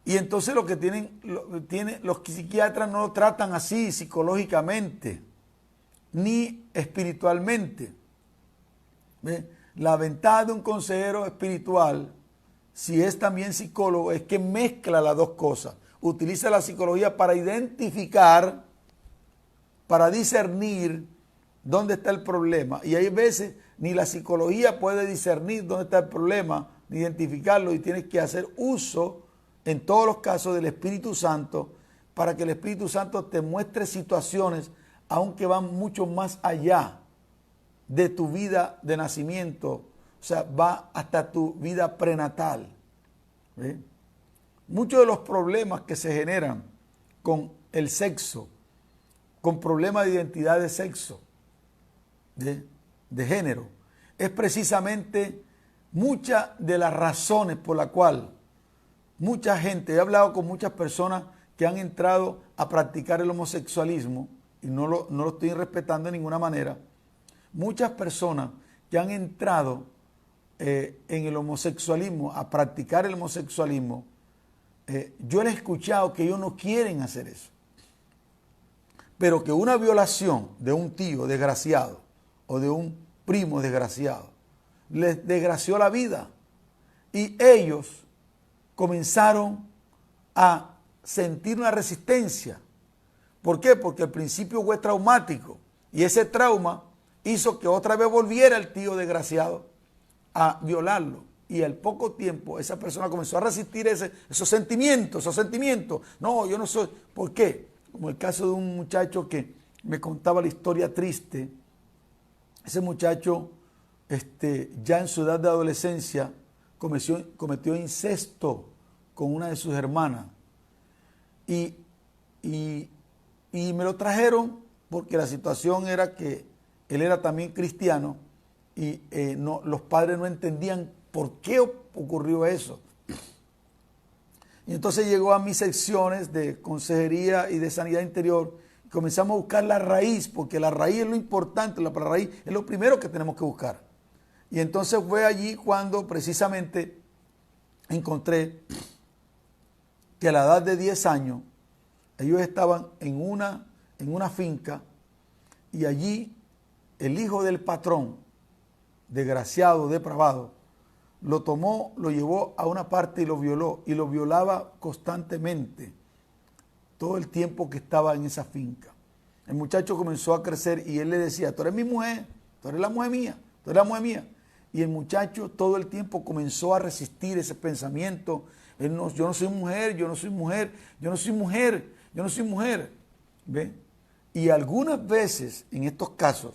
[SPEAKER 1] y entonces lo que los psiquiatras no lo tratan así psicológicamente, ni espiritualmente. ¿Ve? La ventaja de un consejero espiritual, si es también psicólogo, es que mezcla las dos cosas. Utiliza la psicología para identificar, para discernir dónde está el problema. Y hay veces ni la psicología puede discernir dónde está el problema, ni identificarlo, y tienes que hacer uso, en todos los casos, del Espíritu Santo, para que el Espíritu Santo te muestre situaciones, aunque van mucho más allá de tu vida de nacimiento, o sea, va hasta tu vida prenatal. ¿Ve? Muchos de los problemas que se generan con el sexo, con problemas de identidad de sexo, de género, es precisamente muchas de las razones por las cuales mucha gente, he hablado con muchas personas que han entrado a practicar el homosexualismo, y no lo estoy respetando de ninguna manera, muchas personas que han entrado en el homosexualismo, a practicar el homosexualismo, yo les he escuchado que ellos no quieren hacer eso, pero que una violación de un tío desgraciado o de un primo desgraciado les desgració la vida, y ellos comenzaron a sentir una resistencia. ¿Por qué? Porque al principio fue traumático, y ese trauma hizo que otra vez volviera el tío desgraciado a violarlo, y al poco tiempo esa persona comenzó a resistir esos sentimientos. No, yo no soy. ¿Por qué? Como el caso de un muchacho que me contaba la historia triste. Ese muchacho, ya en su edad de adolescencia, cometió incesto con una de sus hermanas. Y me lo trajeron porque la situación era que él era también cristiano, y los padres no entendían por qué ocurrió eso. Y entonces llegó a mis secciones de consejería y de sanidad interior. Comenzamos a buscar la raíz, porque la raíz es lo importante, la raíz es lo primero que tenemos que buscar. Y entonces fue allí cuando precisamente encontré que a la edad de 10 años, ellos estaban en una finca, y allí el hijo del patrón, desgraciado, depravado, lo tomó, lo llevó a una parte y lo violó, y lo violaba constantemente todo el tiempo que estaba en esa finca. El muchacho comenzó a crecer y él le decía: tú eres mi mujer, tú eres la mujer mía, tú eres la mujer mía. Y el muchacho todo el tiempo comenzó a resistir ese pensamiento. Yo no soy mujer, yo no soy mujer, yo no soy mujer, yo no soy mujer. ¿Ve? Y algunas veces, en estos casos,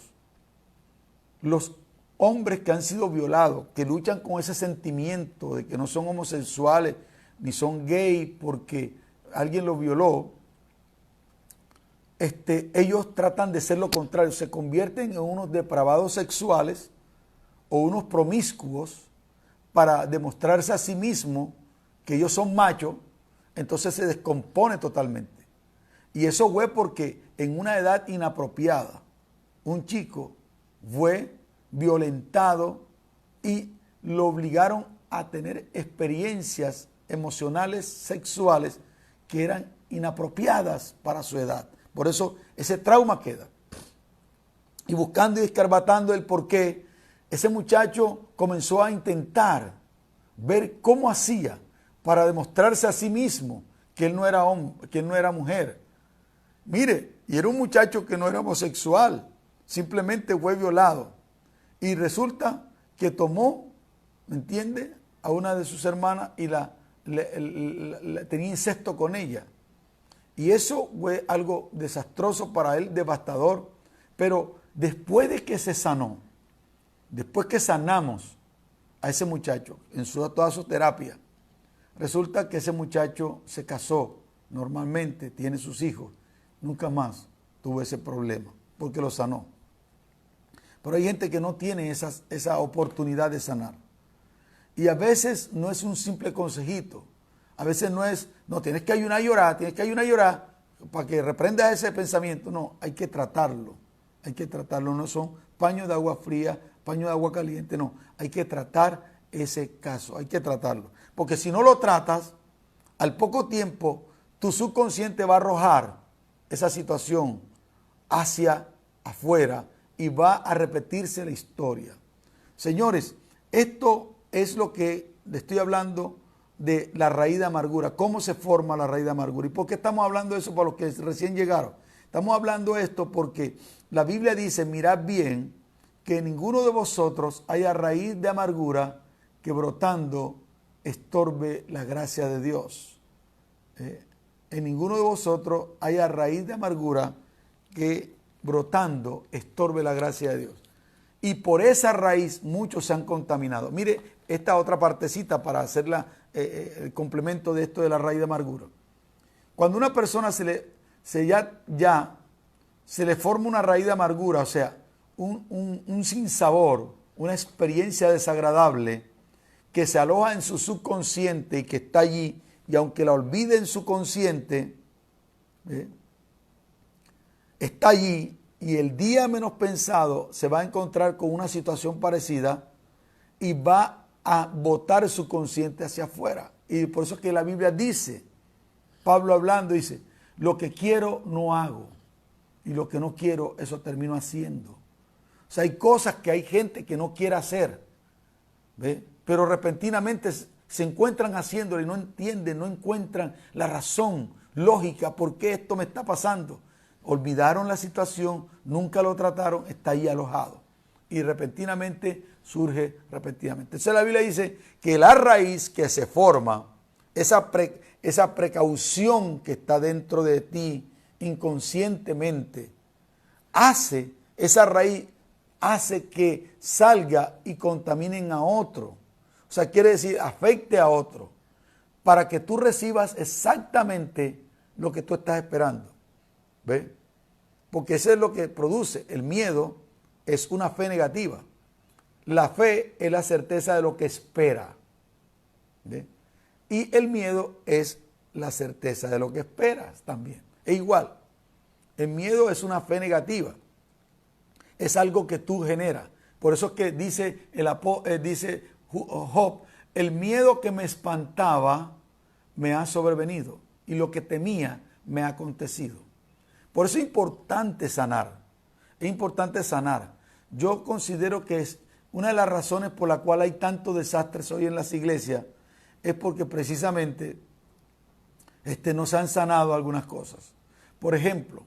[SPEAKER 1] los hombres que han sido violados, que luchan con ese sentimiento de que no son homosexuales ni son gay porque alguien lo violó, ellos tratan de ser lo contrario, se convierten en unos depravados sexuales o unos promiscuos para demostrarse a sí mismos que ellos son machos, entonces se descompone totalmente. Y eso fue porque en una edad inapropiada, un chico fue violentado y lo obligaron a tener experiencias emocionales, sexuales, que eran inapropiadas para su edad. Por eso ese trauma queda. Y buscando y escarbatando el porqué, ese muchacho comenzó a intentar ver cómo hacía para demostrarse a sí mismo que él no era hombre, que él no era mujer. Mire, y era un muchacho que no era homosexual, simplemente fue violado. Y resulta que tomó, ¿me entiende?, a una de sus hermanas y tenía incesto con ella. Y eso fue algo desastroso para él, devastador. Pero después de que se sanó, después que sanamos a ese muchacho en toda su terapia, resulta que ese muchacho se casó normalmente, tiene sus hijos. Nunca más tuvo ese problema porque lo sanó. Pero hay gente que no tiene esa oportunidad de sanar. Y a veces no es un simple consejito. A veces no, tienes que ayunar y llorar para que reprendas ese pensamiento. No, hay que tratarlo. No son paños de agua fría, paños de agua caliente, no. Hay que tratar ese caso, hay que tratarlo. Porque si no lo tratas, al poco tiempo tu subconsciente va a arrojar esa situación hacia afuera y va a repetirse la historia. Señores, esto es lo que le estoy hablando de la raíz de amargura. ¿Cómo se forma la raíz de amargura? ¿Y por qué estamos hablando de eso para los que recién llegaron? Estamos hablando de esto porque la Biblia dice, mirad bien, que ninguno de vosotros haya raíz de amargura que brotando estorbe la gracia de Dios. En ninguno de vosotros haya raíz de amargura que brotando estorbe la gracia de Dios. Y por esa raíz muchos se han contaminado. Mire esta otra partecita para hacer el complemento de esto de la raíz de amargura. Cuando una persona se le forma una raíz de amargura, o sea, un sinsabor, una experiencia desagradable que se aloja en su subconsciente y que está allí, y aunque la olvide en su consciente, está allí, y el día menos pensado se va a encontrar con una situación parecida y va a botar su consciente hacia afuera. Y por eso es que la Biblia dice, Pablo hablando, dice, lo que quiero no hago y lo que no quiero eso termino haciendo. O sea, hay cosas que hay gente que no quiere hacer, ¿ve? Pero repentinamente se encuentran haciéndolo y no entienden, no encuentran la razón lógica por qué esto me está pasando. Olvidaron la situación, nunca lo trataron, está ahí alojado. Y repentinamente surge repentinamente. Entonces la Biblia dice que la raíz que se forma, esa precaución que está dentro de ti inconscientemente, esa raíz hace que salga y contaminen a otro. O sea, quiere decir, afecte a otro, para que tú recibas exactamente lo que tú estás esperando. ¿Ves? Porque eso es lo que produce. El miedo es una fe negativa. La fe es la certeza de lo que espera. ¿Ves? Y el miedo es la certeza de lo que esperas también. Es igual. El miedo es una fe negativa. Es algo que tú generas. Por eso es que dice Job, el miedo que me espantaba me ha sobrevenido y lo que temía me ha acontecido. Por eso es importante sanar. Es importante sanar. Yo considero que es una de las razones por la cual hay tantos desastres hoy en las iglesias, es porque precisamente no se han sanado algunas cosas. Por ejemplo,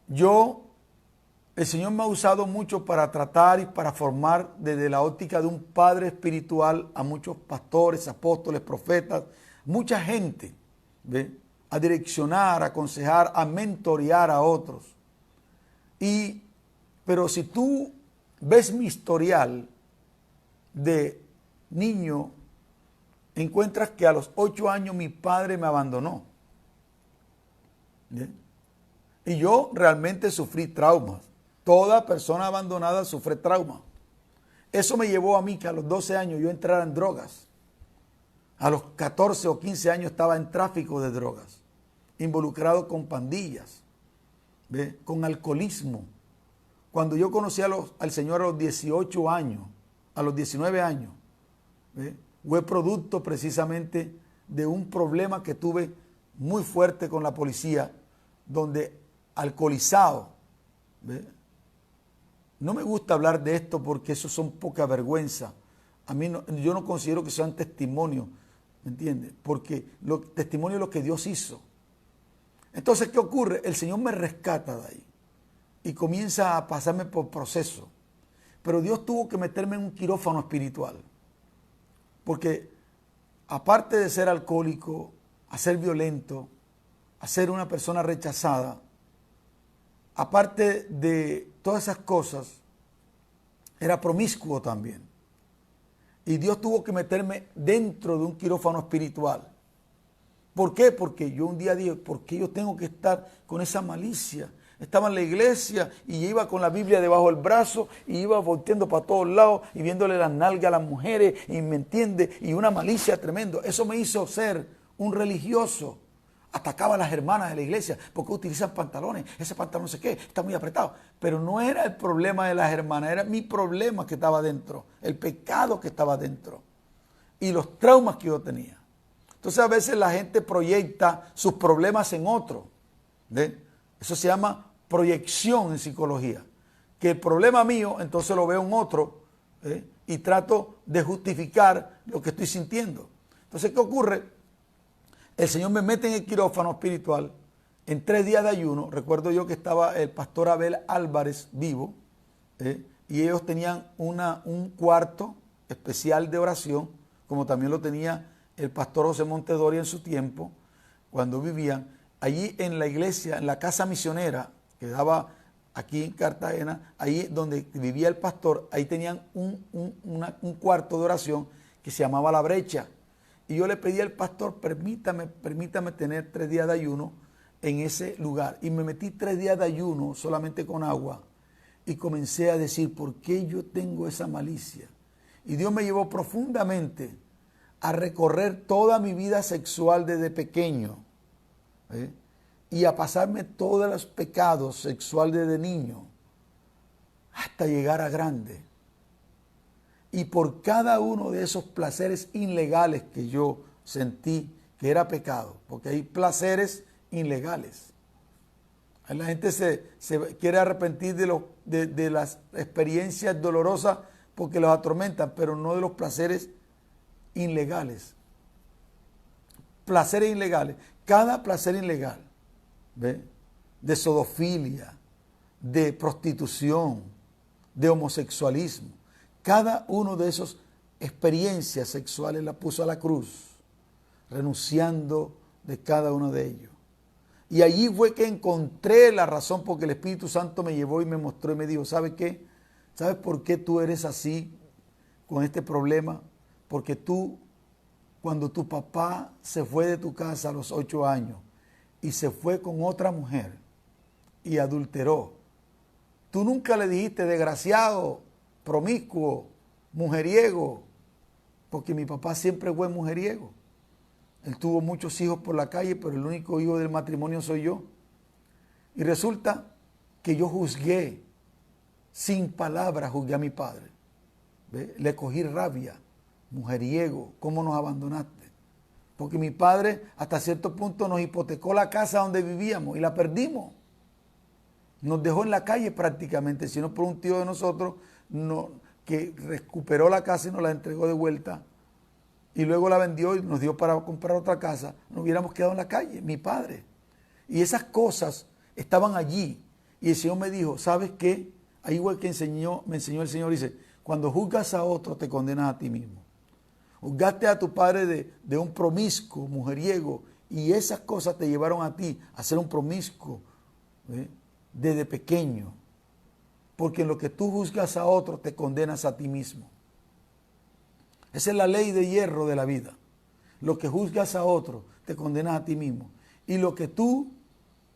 [SPEAKER 1] el Señor me ha usado mucho para tratar y para formar desde la óptica de un padre espiritual a muchos pastores, apóstoles, profetas, mucha gente, ¿ve? A direccionar, a aconsejar, a mentorear a otros. Pero si tú ves mi historial de niño encuentras que a los 8 años mi padre me abandonó. ¿Bien? Y yo realmente sufrí traumas. Toda persona abandonada sufre trauma. Eso me llevó a mí que a los 12 años yo entrara en drogas. A los 14 o 15 años estaba en tráfico de drogas, involucrado con pandillas, ¿ve? Con alcoholismo. Cuando yo conocí al Señor a los 18 años, a los 19 años, ¿ve? Fue producto precisamente de un problema que tuve muy fuerte con la policía, donde alcoholizado, ¿ve? No me gusta hablar de esto porque eso son poca vergüenza. A mí no, yo no considero que sean testimonios, ¿me entiendes? Porque testimonio es lo que Dios hizo. Entonces, ¿qué ocurre? El Señor me rescata de ahí y comienza a pasarme por proceso. Pero Dios tuvo que meterme en un quirófano espiritual. Porque aparte de ser alcohólico, a ser violento, a ser una persona rechazada, aparte de todas esas cosas, era promiscuo también. Y Dios tuvo que meterme dentro de un quirófano espiritual. ¿Por qué? Porque yo un día dije, ¿por qué yo tengo que estar con esa malicia? Estaba en la iglesia y iba con la Biblia debajo del brazo y iba volteando para todos lados y viéndole las nalgas a las mujeres y me entiende, y una malicia tremendo. Eso me hizo ser un religioso. Atacaba a las hermanas de la iglesia porque utilizan pantalones, ese pantalón no sé qué, está muy apretado. Pero no era el problema de las hermanas, era mi problema que estaba dentro, el pecado que estaba dentro y los traumas que yo tenía. Entonces a veces la gente proyecta sus problemas en otro, ¿ve? Eso se llama proyección en psicología, que el problema mío entonces lo veo en otro, ¿eh? Y trato de justificar lo que estoy sintiendo. Entonces, ¿qué ocurre? El Señor me mete en el quirófano espiritual en 3 días de ayuno. Recuerdo yo que estaba el pastor Abel Álvarez vivo, y ellos tenían un cuarto especial de oración, como también lo tenía el pastor José Montedoria en su tiempo, cuando vivían allí en la iglesia, en la casa misionera, que daba aquí en Cartagena, ahí donde vivía el pastor, ahí tenían un cuarto de oración que se llamaba La Brecha. Y yo le pedí al pastor, permítame tener 3 días de ayuno en ese lugar. Y me metí 3 días de ayuno solamente con agua. Y comencé a decir, ¿por qué yo tengo esa malicia? Y Dios me llevó profundamente a recorrer toda mi vida sexual desde pequeño, y a pasarme todos los pecados sexuales desde niño hasta llegar a grande. Y por cada uno de esos placeres ilegales que yo sentí que era pecado, porque hay placeres ilegales. La gente se quiere arrepentir de las experiencias dolorosas porque los atormentan, pero no de los placeres ilegales. Placeres ilegales. Cada placer ilegal, ¿ve? De sodofilia, de prostitución, de homosexualismo, cada uno de esas experiencias sexuales la puso a la cruz, renunciando de cada uno de ellos. Y allí fue que encontré la razón porque el Espíritu Santo me llevó y me mostró y me dijo, ¿sabes qué? ¿Sabes por qué tú eres así con este problema? Porque tú, cuando tu papá se fue de tu casa a los 8 años y se fue con otra mujer y adulteró, tú nunca le dijiste desgraciado, promiscuo, mujeriego, porque mi papá siempre fue mujeriego. Él tuvo muchos hijos por la calle, pero el único hijo del matrimonio soy yo. Y resulta que yo juzgué, sin palabras juzgué a mi padre. ¿Ve? Le cogí rabia, mujeriego, ¿cómo nos abandonaste? Porque mi padre hasta cierto punto nos hipotecó la casa donde vivíamos y la perdimos. Nos dejó en la calle prácticamente, sino por un tío de nosotros que recuperó la casa y nos la entregó de vuelta. Y luego la vendió y nos dio para comprar otra casa. Nos hubiéramos quedado en la calle, mi padre. Y esas cosas estaban allí. Y el Señor me dijo, ¿sabes qué? Ahí igual que me enseñó el Señor, dice, cuando juzgas a otro te condenas a ti mismo. Juzgaste a tu padre de un promiscuo, mujeriego, y esas cosas te llevaron a ti a ser un promiscuo, desde pequeño. Porque en lo que tú juzgas a otro te condenas a ti mismo. Esa es la ley de hierro de la vida. Lo que juzgas a otro, te condenas a ti mismo. Y lo que tú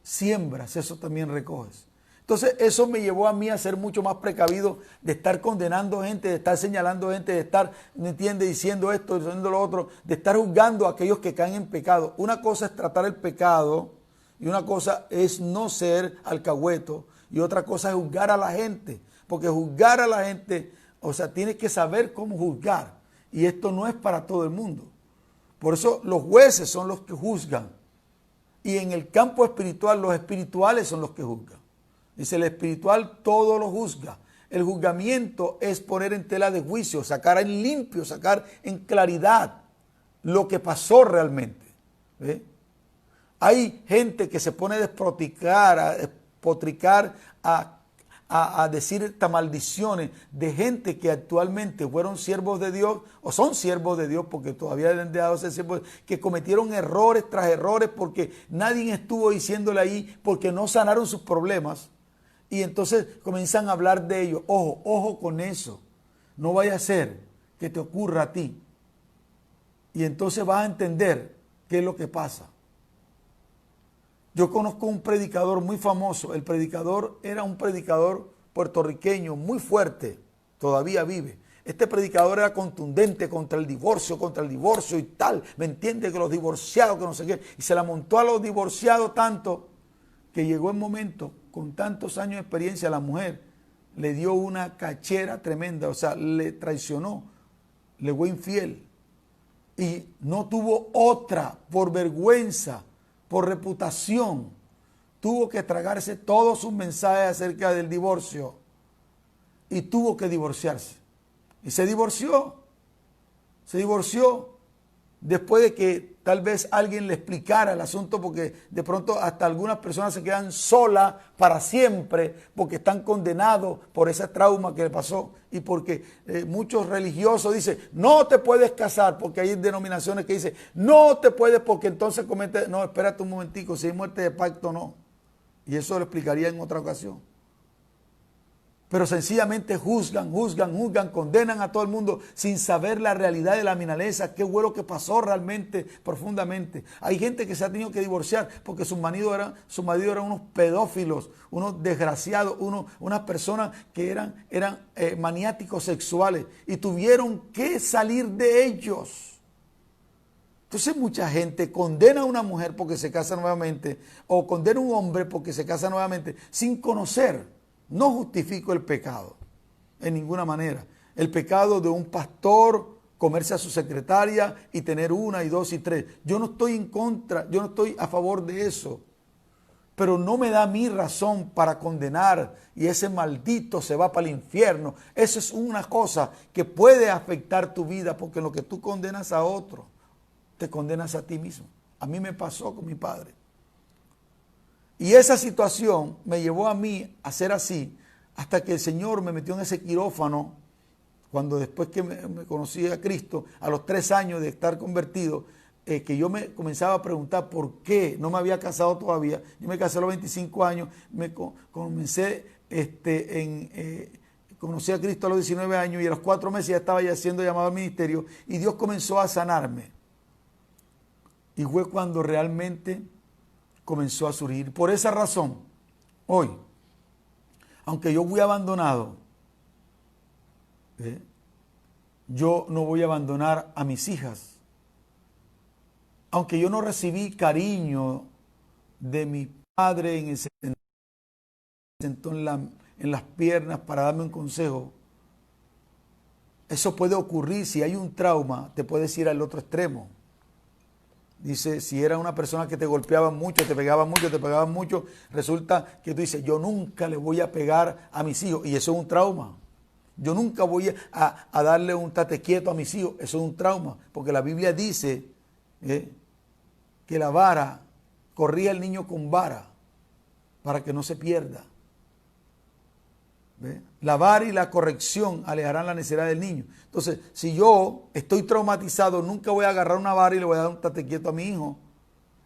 [SPEAKER 1] siembras, eso también recoges. Entonces eso me llevó a mí a ser mucho más precavido de estar condenando gente, de estar señalando gente, de estar, ¿me entiendes?, diciendo esto, diciendo lo otro, de estar juzgando a aquellos que caen en pecado. Una cosa es tratar el pecado y una cosa es no ser alcahueto y otra cosa es juzgar a la gente. Porque juzgar a la gente, o sea, tienes que saber cómo juzgar. Y esto no es para todo el mundo. Por eso los jueces son los que juzgan. Y en el campo espiritual, los espirituales son los que juzgan. Dice, el espiritual todo lo juzga. El juzgamiento es poner en tela de juicio, sacar en limpio, sacar en claridad lo que pasó realmente. ¿Ve? Hay gente que se pone a despotricar, a decir estas maldiciones de gente que actualmente fueron siervos de Dios o son siervos de Dios porque todavía han dejado de ser siervos, que cometieron errores tras errores porque nadie estuvo diciéndole ahí, porque no sanaron sus problemas. Y entonces comienzan a hablar de ellos. Ojo, ojo con eso. No vaya a ser que te ocurra a ti. Y entonces vas a entender qué es lo que pasa. Yo conozco un predicador muy famoso. El predicador era un predicador puertorriqueño muy fuerte. Todavía vive. Este predicador era contundente contra el divorcio y tal. ¿Me entiende? Que los divorciados, que no sé qué. Y se la montó a los divorciados tanto que llegó el momento, con tantos años de experiencia, la mujer le dio una cachera tremenda, o sea, le traicionó, le fue infiel. Y no tuvo otra, por vergüenza, por reputación, tuvo que tragarse todos sus mensajes acerca del divorcio y tuvo que divorciarse. Y se divorció después de que tal vez alguien le explicara el asunto, porque de pronto hasta algunas personas se quedan solas para siempre porque están condenados por ese trauma que le pasó y porque muchos religiosos dicen, no te puedes casar, porque hay denominaciones que dicen, no te puedes porque entonces comete, no, espérate un momentico, si hay muerte de pacto, no. Y eso lo explicaría en otra ocasión. Pero sencillamente juzgan, condenan a todo el mundo sin saber la realidad de la naturaleza, qué fue lo que pasó realmente, profundamente. Hay gente que se ha tenido que divorciar porque sus maridos eran unos pedófilos, unos desgraciados, unas personas que eran maniáticos sexuales y tuvieron que salir de ellos. Entonces mucha gente condena a una mujer porque se casa nuevamente o condena a un hombre porque se casa nuevamente sin conocer. No justifico el pecado en ninguna manera. El pecado de un pastor comerse a su secretaria y tener 1 y 2 y 3. Yo no estoy en contra, yo no estoy a favor de eso. Pero no me da mi razón para condenar y ese maldito se va para el infierno. Eso es una cosa que puede afectar tu vida porque en lo que tú condenas a otro, te condenas a ti mismo. A mí me pasó con mi padre. Y esa situación me llevó a mí a ser así hasta que el Señor me metió en ese quirófano cuando después que me conocí a Cristo, a los 3 años de estar convertido, que yo me comenzaba a preguntar por qué no me había casado todavía. Yo me casé a los 25 años, conocí a Cristo a los 19 años y a los 4 meses ya estaba ya siendo llamado al ministerio y Dios comenzó a sanarme. Y fue cuando realmente comenzó a surgir. Por esa razón, hoy, aunque yo fui abandonado, yo no voy a abandonar a mis hijas. Aunque yo no recibí cariño de mi padre en ese sentó en las piernas para darme un consejo, eso puede ocurrir. Si hay un trauma, te puedes ir al otro extremo. Dice, si era una persona que te golpeaba mucho, te pegaba mucho, resulta que tú dices, yo nunca le voy a pegar a mis hijos. Y eso es un trauma. Yo nunca voy a darle un tate quieto a mis hijos. Eso es un trauma. Porque la Biblia dice que la vara, corría el niño con vara para que no se pierda. ¿Ve? La vara y la corrección alejarán la necedad del niño. Entonces, si yo estoy traumatizado, nunca voy a agarrar una vara y le voy a dar un tate quieto a mi hijo.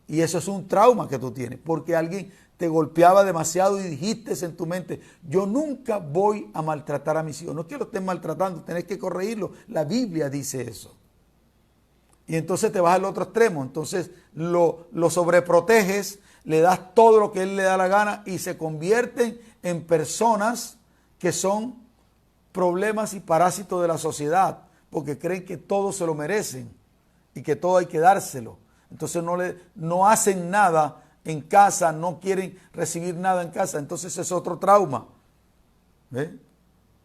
[SPEAKER 1] Y eso es un trauma que tú tienes, porque alguien te golpeaba demasiado y dijiste en tu mente, yo nunca voy a maltratar a mis hijos. No es que lo estén maltratando, tenés que corregirlo. La Biblia dice eso. Y entonces te vas al otro extremo. Entonces lo sobreproteges, le das todo lo que él le da la gana y se convierten en personas que son problemas y parásitos de la sociedad, porque creen que todo se lo merecen y que todo hay que dárselo. Entonces no hacen nada en casa, no quieren recibir nada en casa. Entonces es otro trauma. ¿Ve?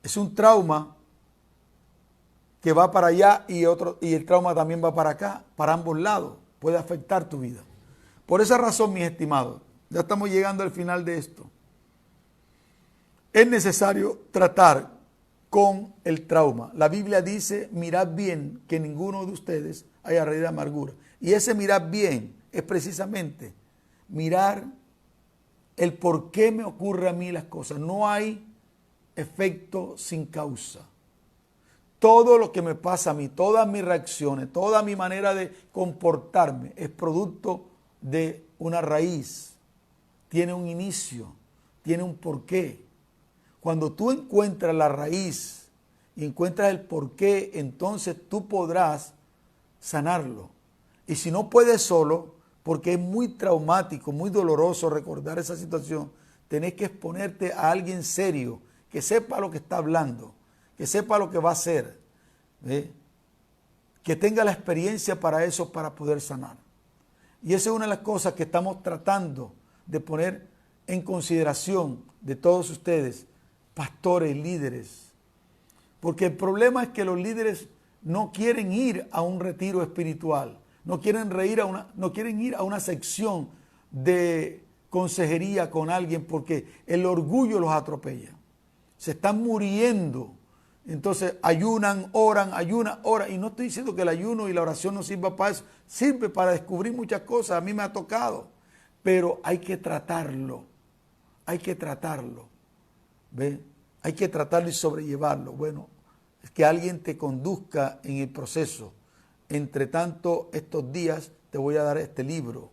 [SPEAKER 1] Es un trauma que va para allá y el trauma también va para acá, para ambos lados. Puede afectar tu vida. Por esa razón, mis estimados, ya estamos llegando al final de esto. Es necesario tratar con el trauma. La Biblia dice, mirad bien que ninguno de ustedes haya raíz de amargura. Y ese mirad bien es precisamente mirar el por qué me ocurre a mí las cosas. No hay efecto sin causa. Todo lo que me pasa a mí, todas mis reacciones, toda mi manera de comportarme es producto de una raíz. Tiene un inicio, tiene un porqué. Cuando tú encuentras la raíz y encuentras el porqué, entonces tú podrás sanarlo. Y si no puedes solo, porque es muy traumático, muy doloroso recordar esa situación, tenés que exponerte a alguien serio, que sepa lo que está hablando, que sepa lo que va a hacer, que tenga la experiencia para eso, para poder sanar. Y esa es una de las cosas que estamos tratando de poner en consideración de todos ustedes, pastores, líderes. Porque el problema es que los líderes no quieren ir a un retiro espiritual, no quieren ir a una sección de consejería con alguien porque el orgullo los atropella. Se están muriendo. Entonces ayunan, oran. Y no estoy diciendo que el ayuno y la oración no sirva para eso. Sirve para descubrir muchas cosas. A mí me ha tocado. Pero hay que tratarlo. Hay que tratarlo. ¿Ve? Hay que tratarlo y sobrellevarlo. Bueno, es que alguien te conduzca en el proceso. Entre tanto, estos días te voy a dar este libro.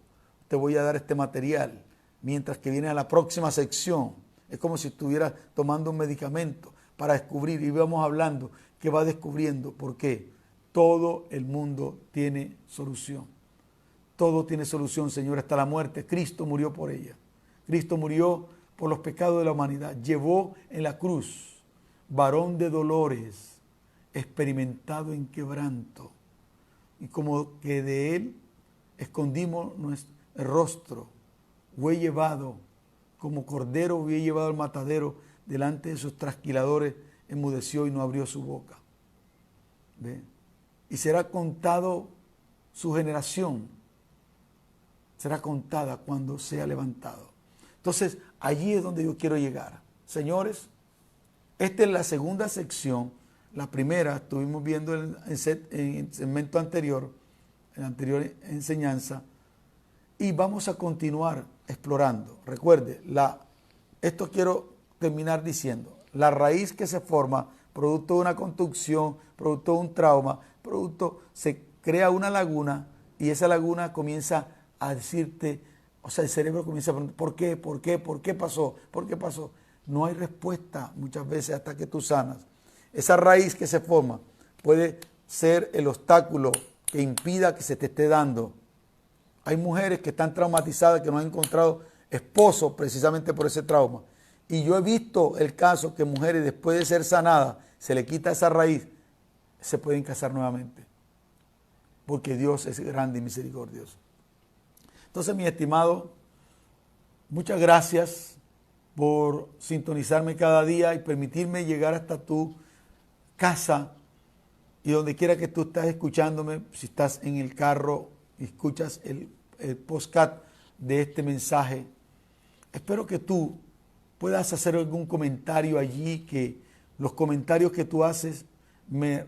[SPEAKER 1] Te voy a dar este material. Mientras que viene a la próxima sección. Es como si estuvieras tomando un medicamento para descubrir, y vamos hablando que va descubriendo. ¿Por qué? Todo el mundo tiene solución. Todo tiene solución, Señor, hasta la muerte. Cristo murió por ella. Cristo murió por los pecados de la humanidad. Llevó en la cruz, varón de dolores, experimentado en quebranto. Y como que de él escondimos el rostro, fue llevado como cordero, fue llevado al matadero, delante de sus trasquiladores, enmudeció y no abrió su boca. ¿Ve? Y será contado su generación, será contada cuando sea levantado. Entonces, allí es donde yo quiero llegar. Señores, esta es la segunda sección. La primera estuvimos viendo en el segmento anterior, en la anterior enseñanza, y vamos a continuar explorando. Recuerde, esto quiero terminar diciendo, la raíz que se forma, producto de una construcción, producto de un trauma, se crea una laguna y esa laguna comienza a decirte, o sea, el cerebro comienza a preguntar, ¿por qué? ¿Por qué? ¿Por qué pasó? ¿Por qué pasó? No hay respuesta muchas veces hasta que tú sanas. Esa raíz que se forma puede ser el obstáculo que impida que se te esté dando. Hay mujeres que están traumatizadas, que no han encontrado esposo precisamente por ese trauma. Y yo he visto el caso que mujeres, después de ser sanadas, se le quita esa raíz, se pueden casar nuevamente. Porque Dios es grande y misericordioso. Entonces, mi estimado, muchas gracias por sintonizarme cada día y permitirme llegar hasta tu casa y donde quiera que tú estás escuchándome, si estás en el carro y escuchas el podcast de este mensaje, espero que tú puedas hacer algún comentario allí, que los comentarios que tú haces me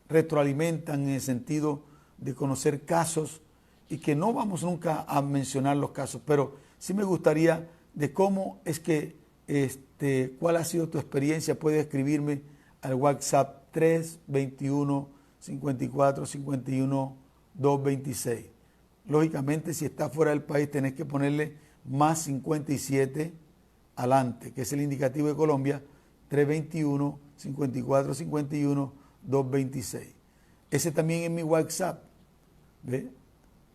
[SPEAKER 1] retroalimentan en el sentido de conocer casos y que no vamos nunca a mencionar los casos, pero sí me gustaría de cómo es que, cuál ha sido tu experiencia. Puedes escribirme al WhatsApp 321 54 51 226. Lógicamente, si estás fuera del país, tenés que ponerle más 57 adelante, que es el indicativo de Colombia, 321 54 51 226. Ese también es mi WhatsApp. ¿Ve?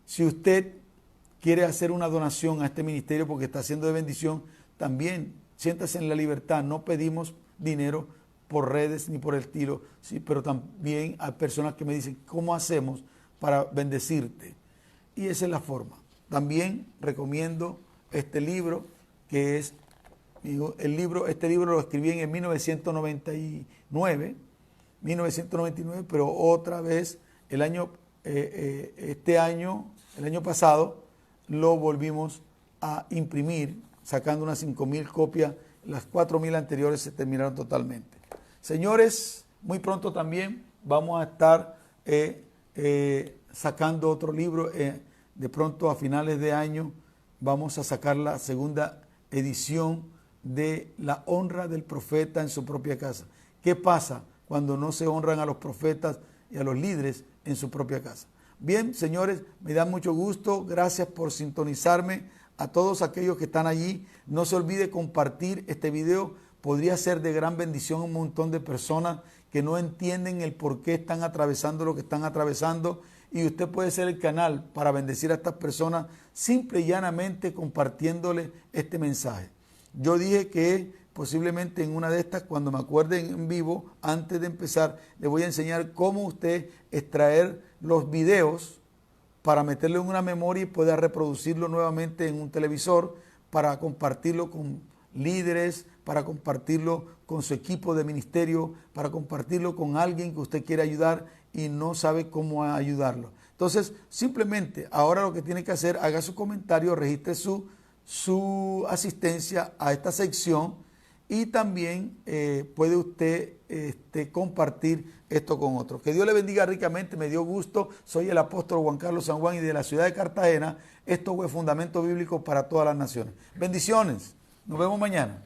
[SPEAKER 1] Si usted quiere hacer una donación a este ministerio porque está haciendo de bendición, también siéntase en la libertad. No pedimos dinero por redes ni por el estilo, sí, pero también hay personas que me dicen, ¿cómo hacemos para bendecirte? Y esa es la forma. También recomiendo este libro, que es este libro lo escribí en el 1999, pero otra vez el año pasado lo volvimos a imprimir, sacando unas 5,000 copias. Las 4,000 anteriores se terminaron totalmente. Señores, muy pronto también vamos a estar sacando otro libro. De pronto a finales de año vamos a sacar la segunda edición de la honra del profeta en su propia casa. ¿Qué pasa cuando no se honran a los profetas y a los líderes en su propia casa? Bien, señores, me da mucho gusto. Gracias por sintonizarme. A todos aquellos que están allí, no se olvide compartir este video. Podría ser de gran bendición a un montón de personas que no entienden el por qué están atravesando lo que están atravesando. Y usted puede ser el canal para bendecir a estas personas simple y llanamente compartiéndole este mensaje. Yo dije que posiblemente en una de estas, cuando me acuerden en vivo, antes de empezar, le voy a enseñar cómo usted extraer los videos para meterlo en una memoria y pueda reproducirlo nuevamente en un televisor, para compartirlo con líderes, para compartirlo con su equipo de ministerio, para compartirlo con alguien que usted quiere ayudar y no sabe cómo ayudarlo. Entonces, simplemente ahora lo que tiene que hacer, haga su comentario, registre su asistencia a esta sección y también puede usted compartir esto con otros. Que Dios le bendiga ricamente, me dio gusto. Soy el apóstol Juan Carlos San Juan y de la ciudad de Cartagena. Esto fue Fundamento Bíblico para todas las naciones. Bendiciones, nos vemos mañana.